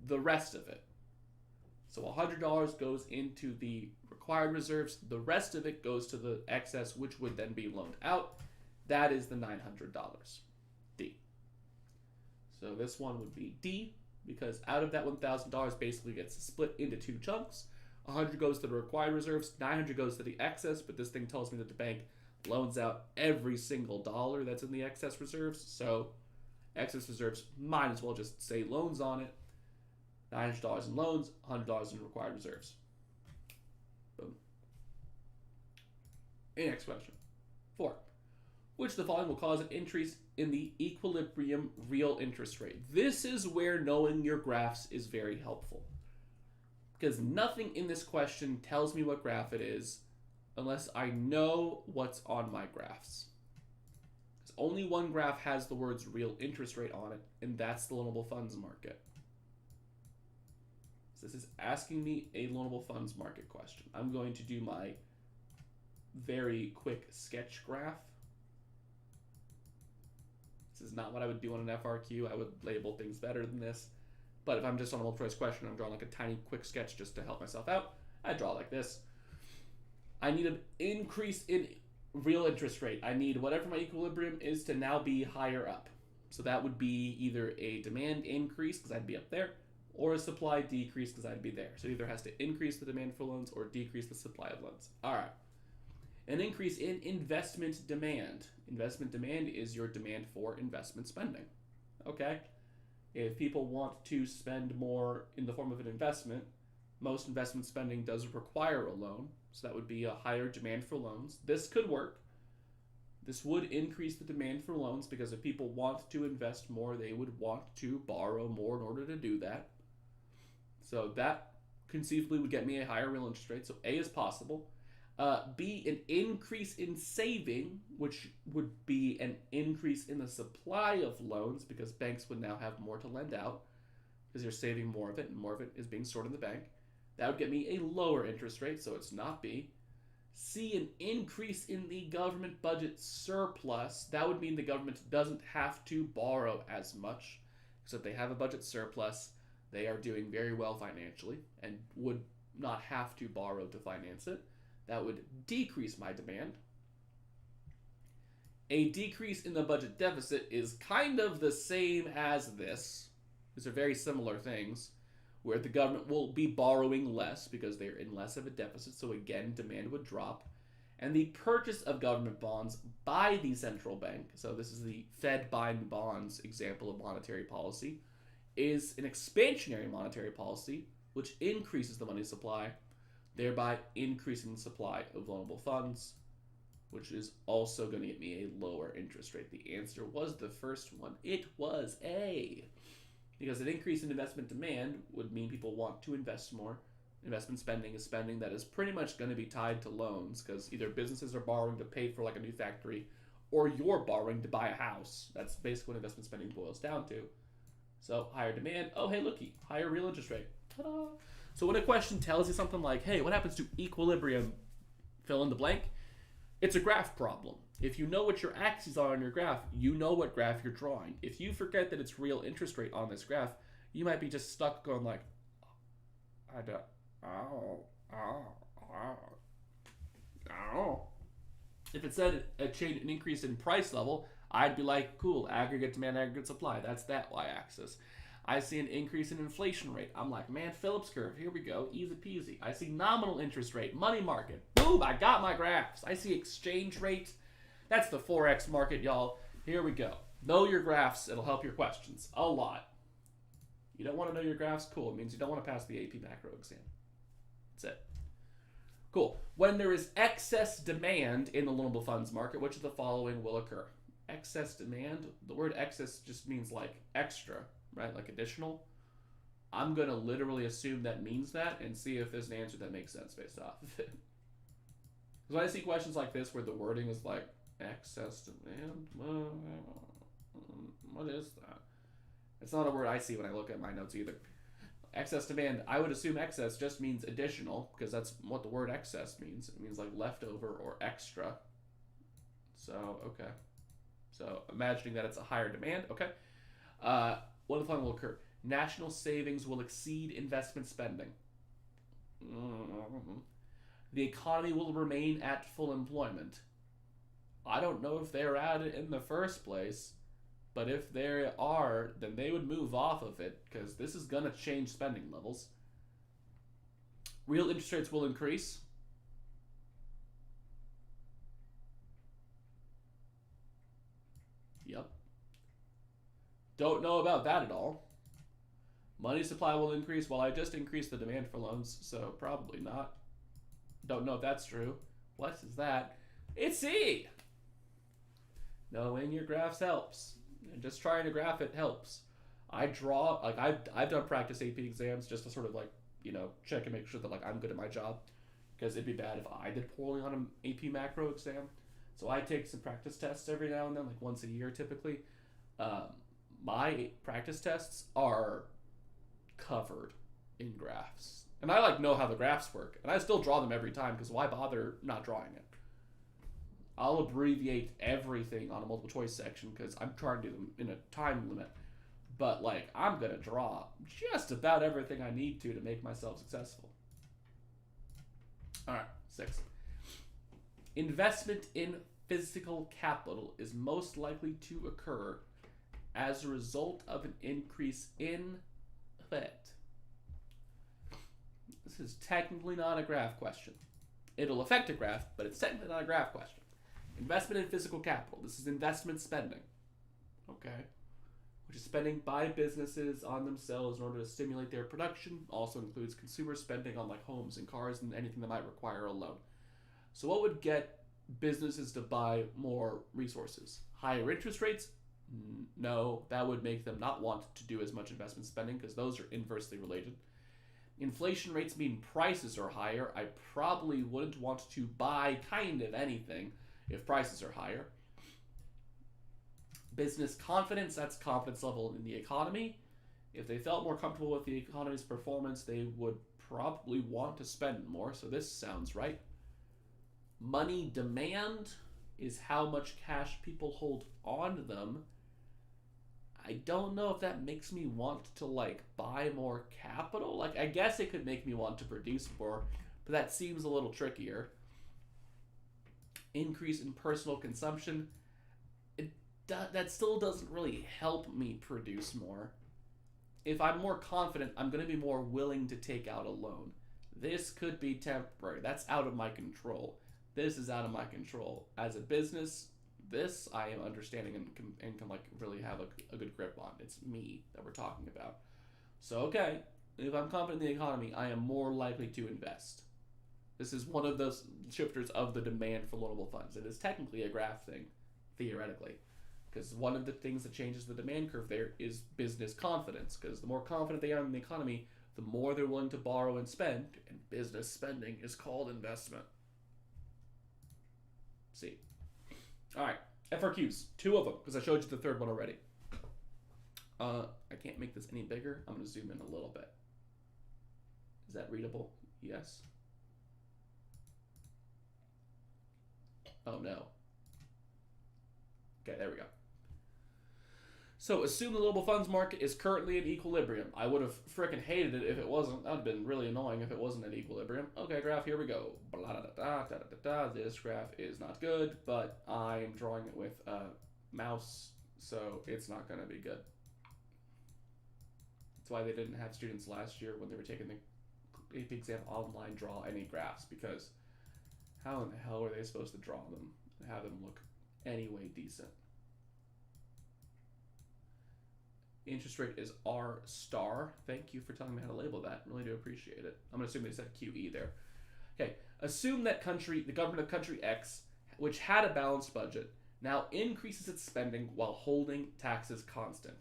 Speaker 1: the rest of it. So $100 goes into the required reserves. The rest of it goes to the excess, which would then be loaned out. That is the $900. D. So this one would be D, because out of that $1,000 basically gets split into two chunks. 100 goes to the required reserves, 900 goes to the excess, but this thing tells me that the bank loans out every single dollar that's in the excess reserves. So excess reserves might as well just say loans on it. $900 in loans, $100 in required reserves. Boom. Next question. 4. Which of the following will cause an increase in the equilibrium real interest rate? This is where knowing your graphs is very helpful, because nothing in this question tells me what graph it is unless I know what's on my graphs. Because only one graph has the words real interest rate on it, and that's the Loanable Funds Market. So this is asking me a Loanable Funds Market question. I'm going to do my very quick sketch graph. This is not what I would do on an FRQ. I would label things better than this. But if I'm just on a multiple choice question, I'm drawing like a tiny quick sketch just to help myself out. I draw like this. I need an increase in real interest rate. I need whatever my equilibrium is to now be higher up. So that would be either a demand increase, because I'd be up there, or a supply decrease, because I'd be there. So it either has to increase the demand for loans or decrease the supply of loans. All right. An increase in investment demand. Investment demand is your demand for investment spending. Okay? If people want to spend more in the form of an investment, most investment spending does require a loan, so that would be a higher demand for loans. This could work. This would increase the demand for loans, because if people want to invest more, they would want to borrow more in order to do that. So that conceivably would get me a higher real interest rate. So A is possible. B, an increase in saving, which would be an increase in the supply of loans, because banks would now have more to lend out because they're saving more of it, and more of it is being stored in the bank. That would get me a lower interest rate, so it's not B. C, an increase in the government budget surplus. That would mean the government doesn't have to borrow as much, because if they have a budget surplus, they are doing very well financially and would not have to borrow to finance it. That would decrease my demand. A decrease in the budget deficit is kind of the same as this. These are very similar things, where the government will be borrowing less because they're in less of a deficit, so again, demand would drop. And the purchase of government bonds by the central bank, so this is the Fed buying bonds example of monetary policy, is an expansionary monetary policy, which increases the money supply, thereby increasing the supply of loanable funds, which is also going to get me a lower interest rate. The answer was the first one. It was A. Because an increase in investment demand would mean people want to invest more. Investment spending is spending that is pretty much going to be tied to loans, because either businesses are borrowing to pay for like a new factory, or you're borrowing to buy a house. That's basically what investment spending boils down to. So higher demand. Oh, hey, looky, higher real interest rate. Ta-da! So when a question tells you something like, hey, what happens to equilibrium, fill in the blank, it's a graph problem. If you know what your axes are on your graph, you know what graph you're drawing. If you forget that it's real interest rate on this graph, you might be just stuck going like, I don't, If it said an increase in price level, I'd be like, cool, aggregate demand, aggregate supply. That's that y-axis. I see an increase in inflation rate. I'm like, man, Phillips curve, here we go, easy peasy. I see nominal interest rate, money market. Boom, I got my graphs. I see exchange rate. That's the Forex market, y'all. Here we go. Know your graphs. It'll help your questions a lot. You don't want to know your graphs? Cool. It means you don't want to pass the AP macro exam. That's it. Cool. When there is excess demand in the loanable funds market, which of the following will occur? Excess demand, the word excess just means like extra, right? Like additional. I'm going to literally assume that means that and see if there's an answer that makes sense based off of it. Because when I see questions like this where the wording is like excess demand, what is that? It's not a word I see when I look at my notes either. Excess demand, I would assume excess just means additional, because that's what the word excess means. It means like leftover or extra. So, okay. So, imagining that it's a higher demand, okay. What if one will occur? National savings will exceed investment spending. The economy will remain at full employment. I don't know if they're at it in the first place, but if they are, then they would move off of it because this is going to change spending levels. Real interest rates will increase. Yep. Don't know about that at all. Money supply will increase. Well, I just increased the demand for loans, so probably not. Don't know if that's true. What is that? It's E! Knowing your graphs helps. And just trying to graph it helps. I draw, like, I've done practice AP exams just to sort of, like, you know, check and make sure that, like, I'm good at my job. Because it'd be bad if I did poorly on an AP macro exam. So I take some practice tests every now and then, like once a year typically. My practice tests are covered in graphs. And I like know how the graphs work. And I still draw them every time because why bother not drawing it? I'll abbreviate everything on a multiple choice section because I'm trying to do them in a time limit. But like I'm going to draw just about everything I need to make myself successful. All right, 6. Investment in physical capital is most likely to occur as a result of an increase in debt. This is technically not a graph question. It'll affect a graph, but it's technically not a graph question. Investment in physical capital. This is investment spending. Okay. Which is spending by businesses on themselves in order to stimulate their production. Also includes consumer spending on like homes and cars and anything that might require a loan. So what would get businesses to buy more resources? Higher interest rates? No, that would make them not want to do as much investment spending because those are inversely related. Inflation rates mean prices are higher. I probably wouldn't want to buy kind of anything if prices are higher. Business confidence, that's confidence level in the economy. If they felt more comfortable with the economy's performance, they would probably want to spend more, so this sounds right. Money demand is how much cash people hold on them. I don't know if that makes me want to like buy more capital. Like I guess it could make me want to produce more, but that seems a little trickier. Increase in personal consumption. That still doesn't really help me produce more. If I'm more confident, I'm going to be more willing to take out a loan. This could be temporary. That's out of my control. This is out of my control. As a business, this I am understanding and can like really have a good grip on. It's me that we're talking about. So, okay, if I'm confident in the economy, I am more likely to invest. This is one of those shifters of the demand for loanable funds. It is technically a graph thing, theoretically. Because one of the things that changes the demand curve there is business confidence. Because the more confident they are in the economy, the more they're willing to borrow and spend. And business spending is called investment. See. All right. FRQs. 2 of them, because I showed you the third one already. I can't make this any bigger. I'm going to zoom in a little bit. Is that readable? Yes. Oh, no. Okay, there we go. So, assume the Loanable Funds Market is currently in equilibrium. I would have frickin' hated it if it wasn't. That would have been really annoying if it wasn't at equilibrium. Okay, graph, here we go. Blah, da, da, da, da, da, da. This graph is not good, but I'm drawing it with a mouse, so it's not going to be good. That's why they didn't have students last year when they were taking the AP exam online draw any graphs, because how in the hell were they supposed to draw them and have them look anyway decent? Interest rate is R star. Thank you for telling me how to label that. Really do appreciate it. I'm going to assume they said QE there. Okay. Assume that the government of country X, which had a balanced budget, now increases its spending while holding taxes constant.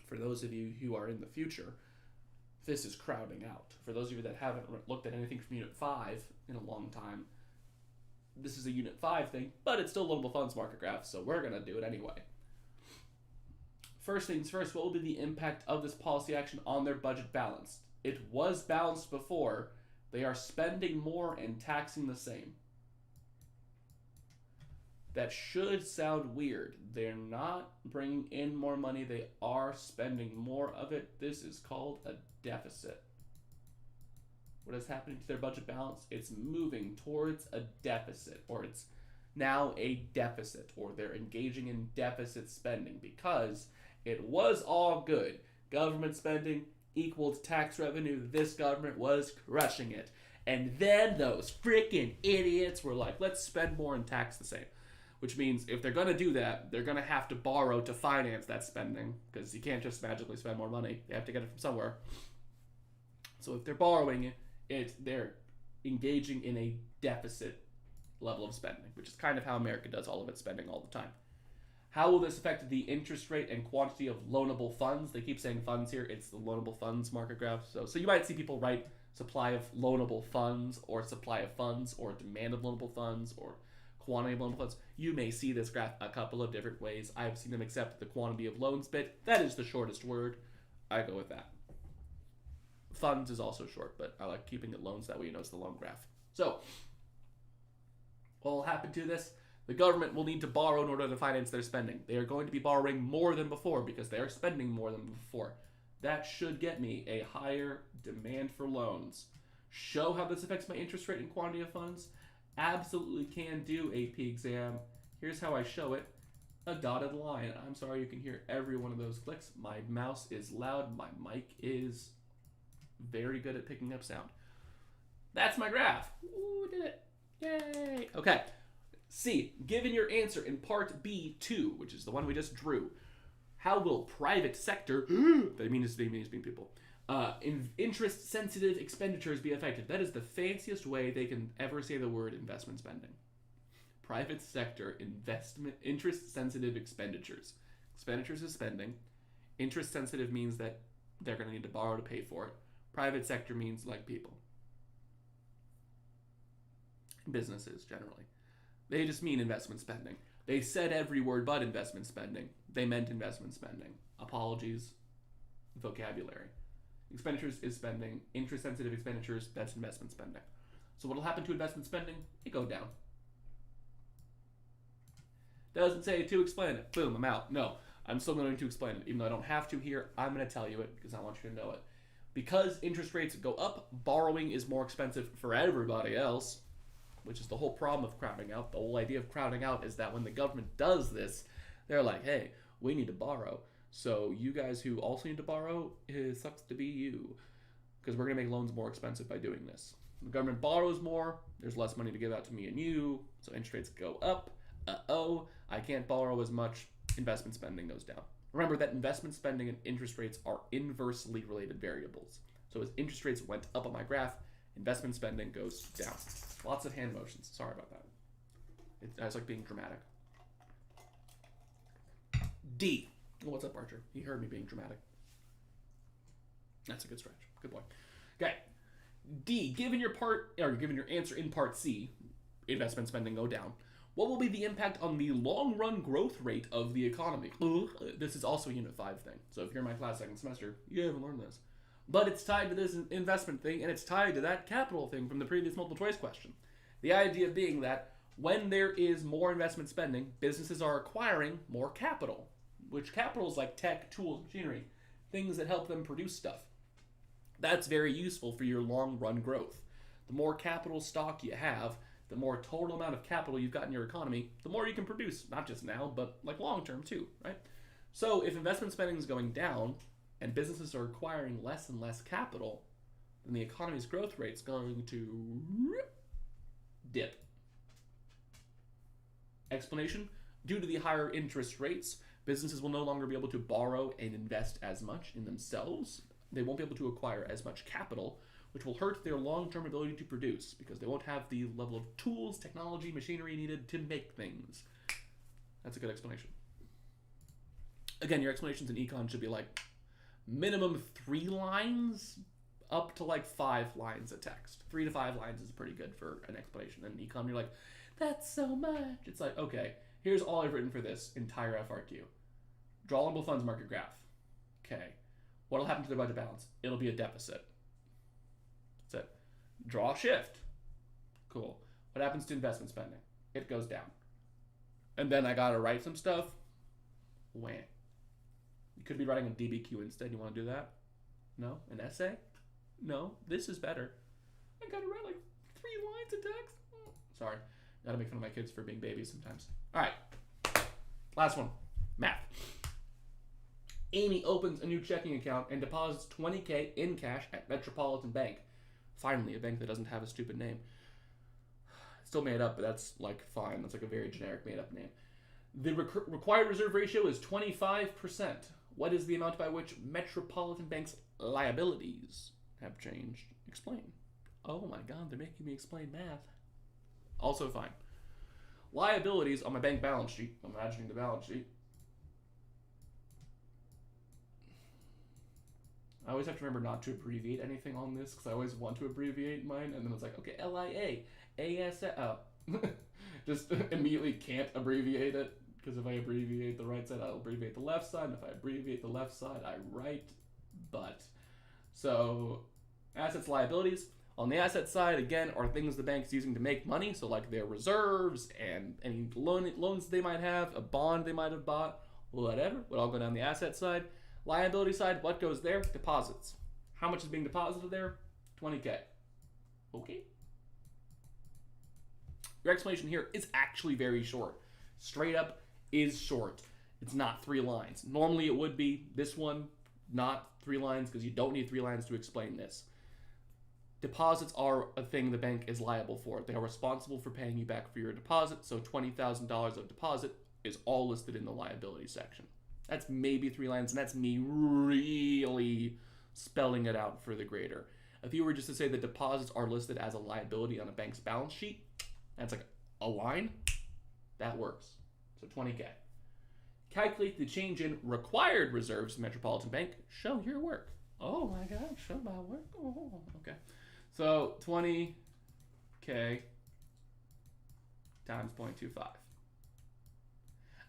Speaker 1: For those of you who are in the future, this is crowding out. For those of you that haven't looked at anything from Unit 5 in a long time, this is a Unit 5 thing, but it's still Loanable Funds Market graph, so we're going to do it anyway. First things first, what will be the impact of this policy action on their budget balance? It was balanced before. They are spending more and taxing the same. That should sound weird. They're not bringing in more money. They are spending more of it. This is called a deficit. what is happening to their budget balance? It's moving towards a deficit, or it's now a deficit, or they're engaging in deficit spending because it was all good. Government spending equaled tax revenue. This government was crushing it. And then those freaking idiots were like, let's spend more and tax the same. Which means if they're going to do that, they're going to have to borrow to finance that spending, because you can't just magically spend more money. They have to get it from somewhere. So if they're borrowing it, they're engaging in a deficit level of spending, which is kind of how America does all of its spending all the time. How will this affect the interest rate and quantity of loanable funds? They keep saying funds here. It's the Loanable Funds Market graph. So you might see people write supply of loanable funds, or supply of funds, or demand of loanable funds, or quantity of loanable funds. You may see this graph a couple of different ways. I've seen them accept the quantity of loans bit. That is the shortest word. I go with that. Funds is also short, but I like keeping it loans. That way you know it's the loan graph. So, what will happen to this? The government will need to borrow in order to finance their spending. They are going to be borrowing more than before because they are spending more than before. That should get me a higher demand for loans. Show how this affects my interest rate and quantity of funds? Absolutely can do, AP exam. Here's how I show it. A dotted line. I'm sorry you can hear every one of those clicks. My mouse is loud. My mic is very good at picking up sound. That's my graph. Ooh, did it. Yay. Okay. C, given your answer in part B2, which is the one we just drew, how will private sector, they mean being people, interest-sensitive expenditures be affected? That is the fanciest way they can ever say the word investment spending. Private sector interest-sensitive expenditures. Expenditures is spending. Interest-sensitive means that they're going to need to borrow to pay for it. Private sector means like people. Businesses, generally. They just mean investment spending. They said every word but investment spending. They meant investment spending. Apologies. Vocabulary. Expenditures is spending. Interest-sensitive expenditures, that's investment spending. So what will happen to investment spending? It go down. Doesn't say to explain it. Boom, I'm out. No, I'm still going to explain it. Even though I don't have to here, I'm going to tell you it because I want you to know it. Because interest rates go up, borrowing is more expensive for everybody else, which is the whole problem of crowding out. The whole idea of crowding out is that when the government does this, they're like, hey, we need to borrow. So you guys who also need to borrow, it sucks to be you. Because we're going to make loans more expensive by doing this. The government borrows more, there's less money to give out to me and you, so interest rates go up. Uh-oh, I can't borrow as much, investment spending goes down. Remember that investment spending and interest rates are inversely related variables. So as interest rates went up on my graph, investment spending goes down. Lots of hand motions. Sorry about that. I was like being dramatic. D. What's up, Archer? He heard me being dramatic. That's a good stretch. Good boy. Okay. D. Given your answer in part C, investment spending go down, what will be the impact on the long-run growth rate of the economy? This is also a Unit 5 thing. So if you're in my class second semester, you haven't learned this. But it's tied to this investment thing, and it's tied to that capital thing from the previous multiple choice question. The idea being that when there is more investment spending, businesses are acquiring more capital, which capital is like tech, tools, machinery, things that help them produce stuff. That's very useful for your long-run growth. The more capital stock you have, the more total amount of capital you've got in your economy, the more you can produce, not just now, but like long-term too, right? So if investment spending is going down, and businesses are acquiring less and less capital, then the economy's growth rate is going to dip. Explanation? Due to the higher interest rates, businesses will no longer be able to borrow and invest as much in themselves. They won't be able to acquire as much capital, which will hurt their long-term ability to produce because they won't have the level of tools, technology, machinery needed to make things. That's a good explanation. Again, your explanations in econ should be like minimum 3 lines up to like 5 lines of text. 3 to 5 lines is pretty good for an explanation. And in econ, you're like, that's so much. It's like, okay, here's all I've written for this entire FRQ. Loanable Funds Market graph. Okay. What'll happen to their budget balance? It'll be a deficit. That's it. Draw shift. Cool. What happens to investment spending? It goes down. And then I gotta write some stuff. Wham. You could be writing a DBQ instead. You want to do that? No? An essay? No? This is better. I gotta write like 3 lines of text. Oh, sorry. Gotta make fun of my kids for being babies sometimes. All right. Last one. Math. Amy opens a new checking account and deposits $20K in cash at Metropolitan Bank. Finally, a bank that doesn't have a stupid name. It's still made up, but that's like fine. That's like a very generic made up name. The required reserve ratio is 25%. What is the amount by which Metropolitan Bank's liabilities have changed? Explain. Oh my god, they're making me explain math. Also fine. Liabilities on my bank balance sheet. I'm imagining the balance sheet. I always have to remember not to abbreviate anything on this because I always want to abbreviate mine, and then it's like, okay, LIA, just immediately can't abbreviate it because if I abbreviate the right side, I'll abbreviate the left side, and if I abbreviate the left side, I write but. So, assets, liabilities. On the asset side, again, are things the bank's using to make money, so like their reserves and any loans they might have, a bond they might have bought, whatever, would all go down the asset side. Liability side, what goes there? Deposits. How much is being deposited there? $20K. Okay. Your explanation here is actually very short. Straight up is short. It's not 3 lines. Normally it would be. This one, not 3 lines because you don't need 3 lines to explain this. Deposits are a thing the bank is liable for. They are responsible for paying you back for your deposit, so $20,000 of deposit is all listed in the liability section. That's maybe 3 lines, and that's me really spelling it out for the grader. If you were just to say that deposits are listed as a liability on a bank's balance sheet, that's like a line, that works. So $20K. Calculate the change in required reserves to Metropolitan Bank. Show your work. Oh my God, show my work. Oh, okay. So $20K times 0.25.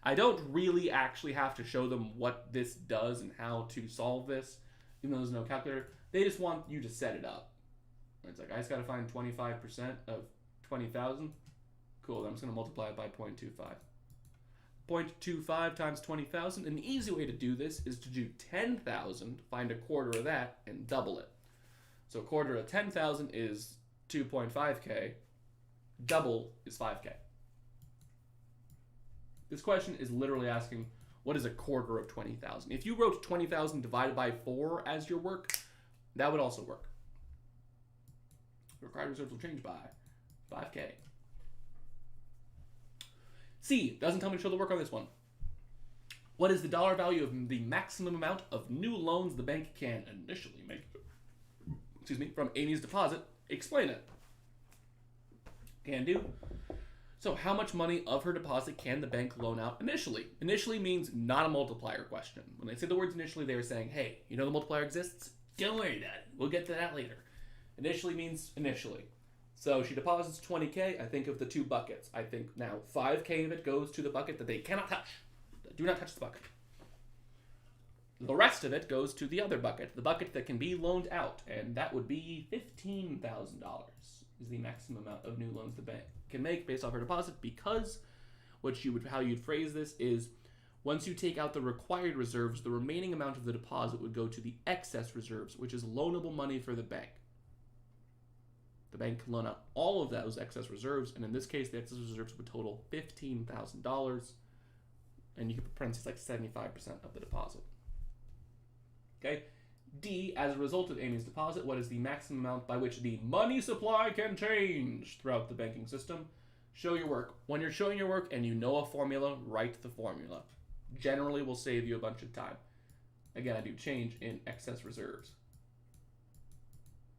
Speaker 1: I don't really actually have to show them what this does and how to solve this, even though there's no calculator. They just want you to set it up. It's like, I just got to find 25% of 20,000. Cool, I'm just going to multiply it by 0.25. 0.25 times 20,000. An easy way to do this is to do 10,000, find a quarter of that, and double it. So a quarter of 10,000 is 2.5K. Double is 5K. This question is literally asking, what is a quarter of 20,000? If you wrote 20,000 divided by 4 as your work, that would also work. Required reserves will change by 5K. C, doesn't tell me to show the work on this one. What is the dollar value of the maximum amount of new loans the bank can initially make, from Amy's deposit? Explain it. Can do. So how much money of her deposit can the bank loan out initially? Initially means not a multiplier question. When they say the words initially, they are saying, hey, you know the multiplier exists? Don't worry about it. We'll get to that later. Initially means initially. So she deposits 20K. I think of the 2 buckets. I think now 5K of it goes to the bucket that they cannot touch. Do not touch the bucket. The rest of it goes to the other bucket, the bucket that can be loaned out, and that would be $15,000 is the maximum amount of new loans the bank can make based off her deposit, because how you'd phrase this is, once you take out the required reserves, the remaining amount of the deposit would go to the excess reserves, which is loanable money for the bank. The bank can loan out all of those excess reserves, and in this case, the excess reserves would total $15,000, and you could put parentheses like 75% of the deposit. Okay. D, as a result of Amy's deposit, what is the maximum amount by which the money supply can change throughout the banking system? Show your work. When you're showing your work and you know a formula, write the formula. Generally will save you a bunch of time. Again, I do change in excess reserves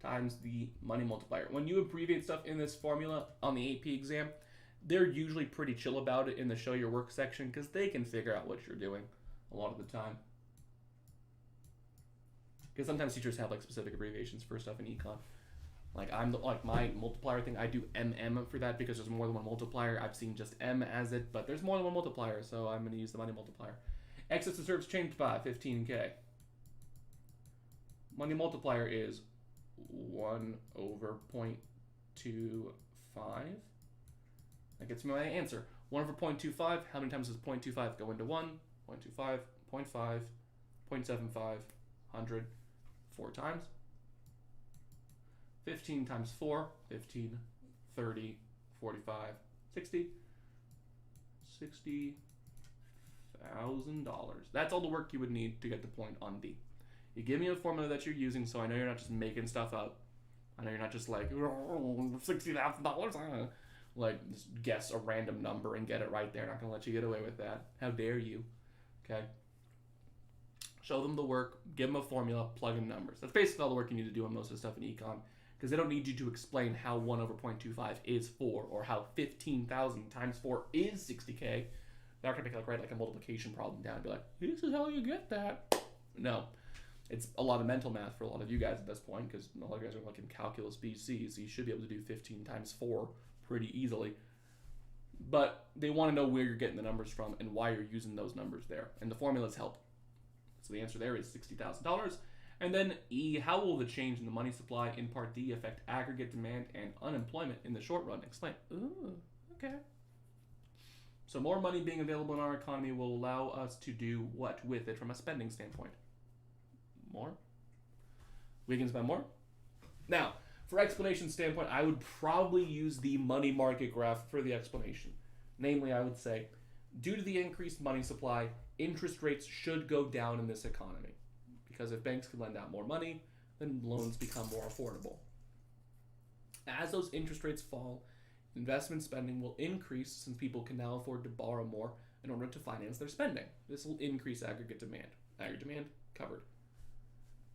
Speaker 1: times the money multiplier. When you abbreviate stuff in this formula on the AP exam, they're usually pretty chill about it in the show your work section because they can figure out what you're doing a lot of the time. Because sometimes teachers have like specific abbreviations for stuff in econ. Like my multiplier thing, I do MM for that because there's more than one multiplier. I've seen just M as it, but there's more than one multiplier, so I'm going to use the money multiplier. Excess reserves changed by 15K. Money multiplier is 1 over 0.25. That gets me my answer. 1 over 0.25. How many times does 0.25 go into 1? 0.25, 0.5, 0.75, 100. 4 times. 15 15 times 4, 15, 30, 45, 60, $60,000. That's all the work you would need to get the point on D. You give me a formula that you're using, so I know you're not just making stuff up. I know you're not just like, $60,000. Like, just guess a random number and get it right there. Not going to let you get away with that. How dare you? Okay? Show them the work, give them a formula, plug in numbers. That's basically all the work you need to do on most of the stuff in econ, because they don't need you to explain how 1 over 0.25 is 4, or how 15,000 times 4 is 60K. They're not going to write like a multiplication problem down and be like, this is how you get that. No. It's a lot of mental math for a lot of you guys at this point, because a lot of you guys are like in Calculus BC, so you should be able to do 15 times 4 pretty easily. But they want to know where you're getting the numbers from and why you're using those numbers there. And the formulas help. So the answer there is $60,000. And then E, how will the change in the money supply in Part D affect aggregate demand and unemployment in the short run? Explain. Ooh, okay. So more money being available in our economy will allow us to do what with it from a spending standpoint? More. We can spend more. Now, for explanation standpoint, I would probably use the money market graph for the explanation. Namely, I would say, due to the increased money supply, interest rates should go down in this economy. Because if banks can lend out more money, then loans become more affordable. As those interest rates fall, investment spending will increase since people can now afford to borrow more in order to finance their spending. This will increase aggregate demand. Aggregate demand, covered.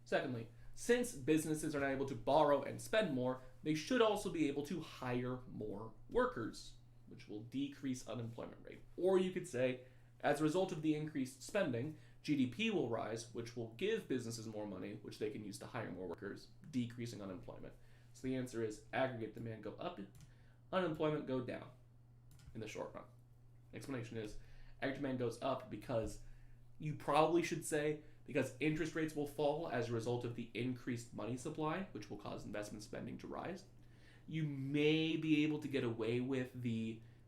Speaker 1: Secondly, since businesses are not able to borrow and spend more, they should also be able to hire more workers, which will decrease unemployment rate. Or you could say, as a result of the increased spending, GDP will rise, which will give businesses more money, which they can use to hire more workers, decreasing unemployment. So the answer is aggregate demand go up, unemployment go down in the short run. Explanation is aggregate demand goes up because you probably should say because interest rates will fall as a result of the increased money supply, which will cause investment spending to rise. You may be able to get away with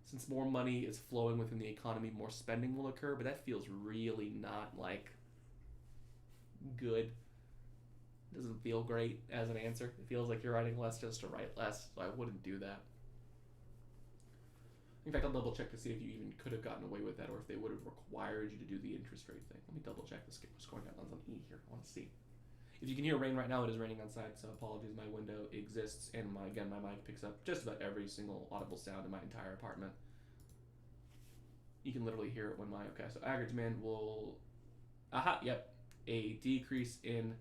Speaker 1: since more money is flowing within the economy, more spending will occur, but that feels really not like good. It doesn't feel great as an answer. It feels like you're writing less just to write less, so I wouldn't do that. In fact, I'll double check to see if you even could have gotten away with that or if they would have required you to do the interest rate thing. Let me double check this scoring guidelines on E here. I want to see. If you can hear rain right now, it is raining outside, so apologies. My window exists, and my mic picks up just about every single audible sound in my entire apartment. You can literally hear it when okay, so aggregate demand will, a increase in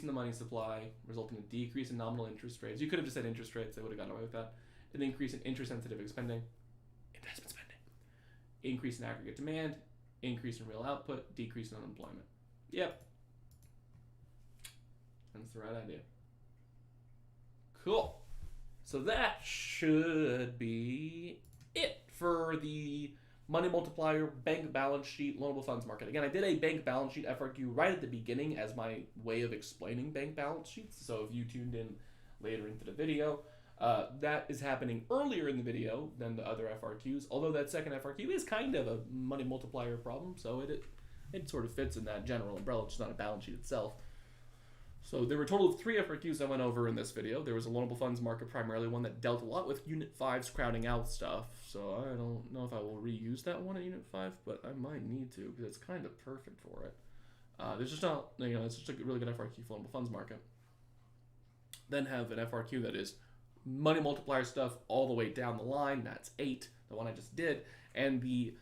Speaker 1: the money supply, resulting in a decrease in nominal interest rates. You could have just said interest rates, they would have gotten away with that. An increase in interest-sensitive investment spending, increase in aggregate demand, increase in real output, decrease in unemployment. Yep. That's the right idea. Cool. So that should be it for the Money Multiplier Bank Balance Sheet Loanable Funds Market. Again, I did a bank balance sheet FRQ right at the beginning as my way of explaining bank balance sheets. So if you tuned in later into the video, that is happening earlier in the video than the other FRQs, although that second FRQ is kind of a money multiplier problem, so it sort of fits in that general umbrella. It's just not a balance sheet itself. So there were a total of 3 FRQs I went over in this video. There was a Loanable Funds Market, primarily one that dealt a lot with Unit 5's crowding out stuff, so I don't know if I will reuse that one in Unit 5, but I might need to, because it's kind of perfect for it. There's just not, it's just a really good FRQ for Loanable Funds Market. Then have an FRQ that is money multiplier stuff all the way down the line. That's 8, the one I just did, and the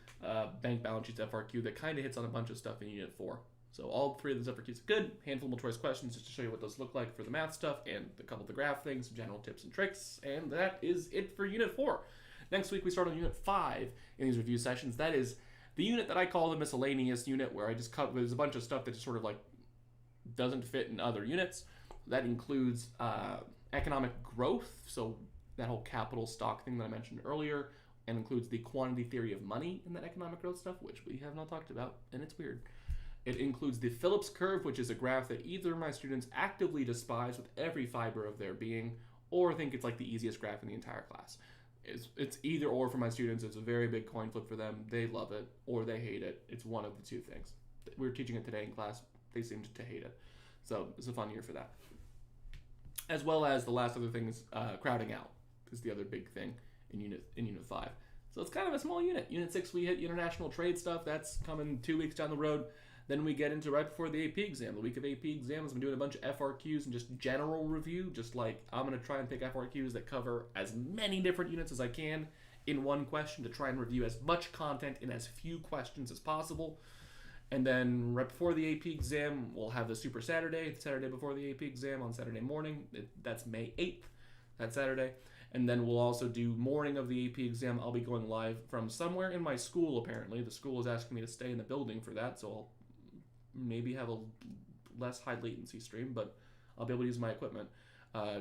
Speaker 1: bank balance sheets FRQ that kind of hits on a bunch of stuff in Unit 4. So all 3 of those FRQs are good. Handful of multiple choice questions just to show you what those look like for the math stuff and a couple of the graph things, general tips and tricks, and that is it for Unit 4. Next week we start on Unit 5 in these review sessions. That is the unit that I call the miscellaneous unit, where I just cut, there's a bunch of stuff that just sort of like doesn't fit in other units. That includes economic growth, so that whole capital stock thing that I mentioned earlier, and includes the quantity theory of money in that economic growth stuff, which we have not talked about, and it's weird. It includes the Phillips curve, which is a graph that either of my students actively despise with every fiber of their being, or think it's like the easiest graph in the entire class. It's either or for my students. It's a very big coin flip for them. They love it, or they hate it. It's one of the two things. We were teaching it today in class. They seemed to hate it. So it's a fun year for that. as well as the last other thing is crowding out is the other big thing in Unit 5. So it's kind of a small unit. Unit 6, we hit international trade stuff. That's coming 2 weeks down the road. Then we get into right before the AP exam. The week of AP exams, I'm doing a bunch of FRQs and just general review. Just like I'm going to try and pick FRQs that cover as many different units as I can in one question to try and review as much content in as few questions as possible. And then right before the AP exam, we'll have the Super Saturday, the Saturday before the AP exam on Saturday morning. That's May 8th, that Saturday. And then we'll also do morning of the AP exam. I'll be going live from somewhere in my school, apparently. The school is asking me to stay in the building for that, so I'll maybe have a less high latency stream, but I'll be able to use my equipment.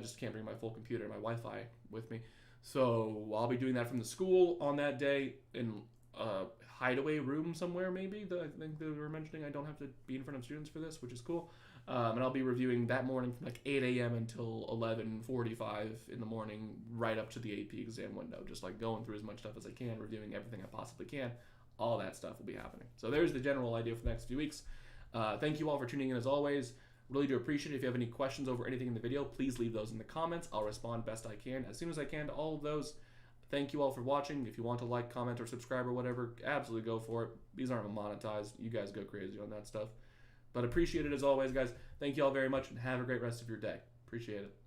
Speaker 1: Just can't bring my full computer and my Wi-Fi with me. So I'll be doing that from the school on that day in a hideaway room somewhere, maybe. I think they were mentioning I don't have to be in front of students for this, which is cool. And I'll be reviewing that morning from like 8 a.m. until 11:45 in the morning, right up to the AP exam window. Just like going through as much stuff as I can, reviewing everything I possibly can. All that stuff will be happening. So there's the general idea for the next few weeks. Thank you all for tuning in as always. Really do appreciate it. If you have any questions over anything in the video, please leave those in the comments. I'll respond best I can as soon as I can to all of those. Thank you all for watching. If you want to like, comment, or subscribe or whatever, absolutely go for it. These aren't monetized. You guys go crazy on that stuff. But appreciate it as always, guys. Thank you all very much and have a great rest of your day. Appreciate it.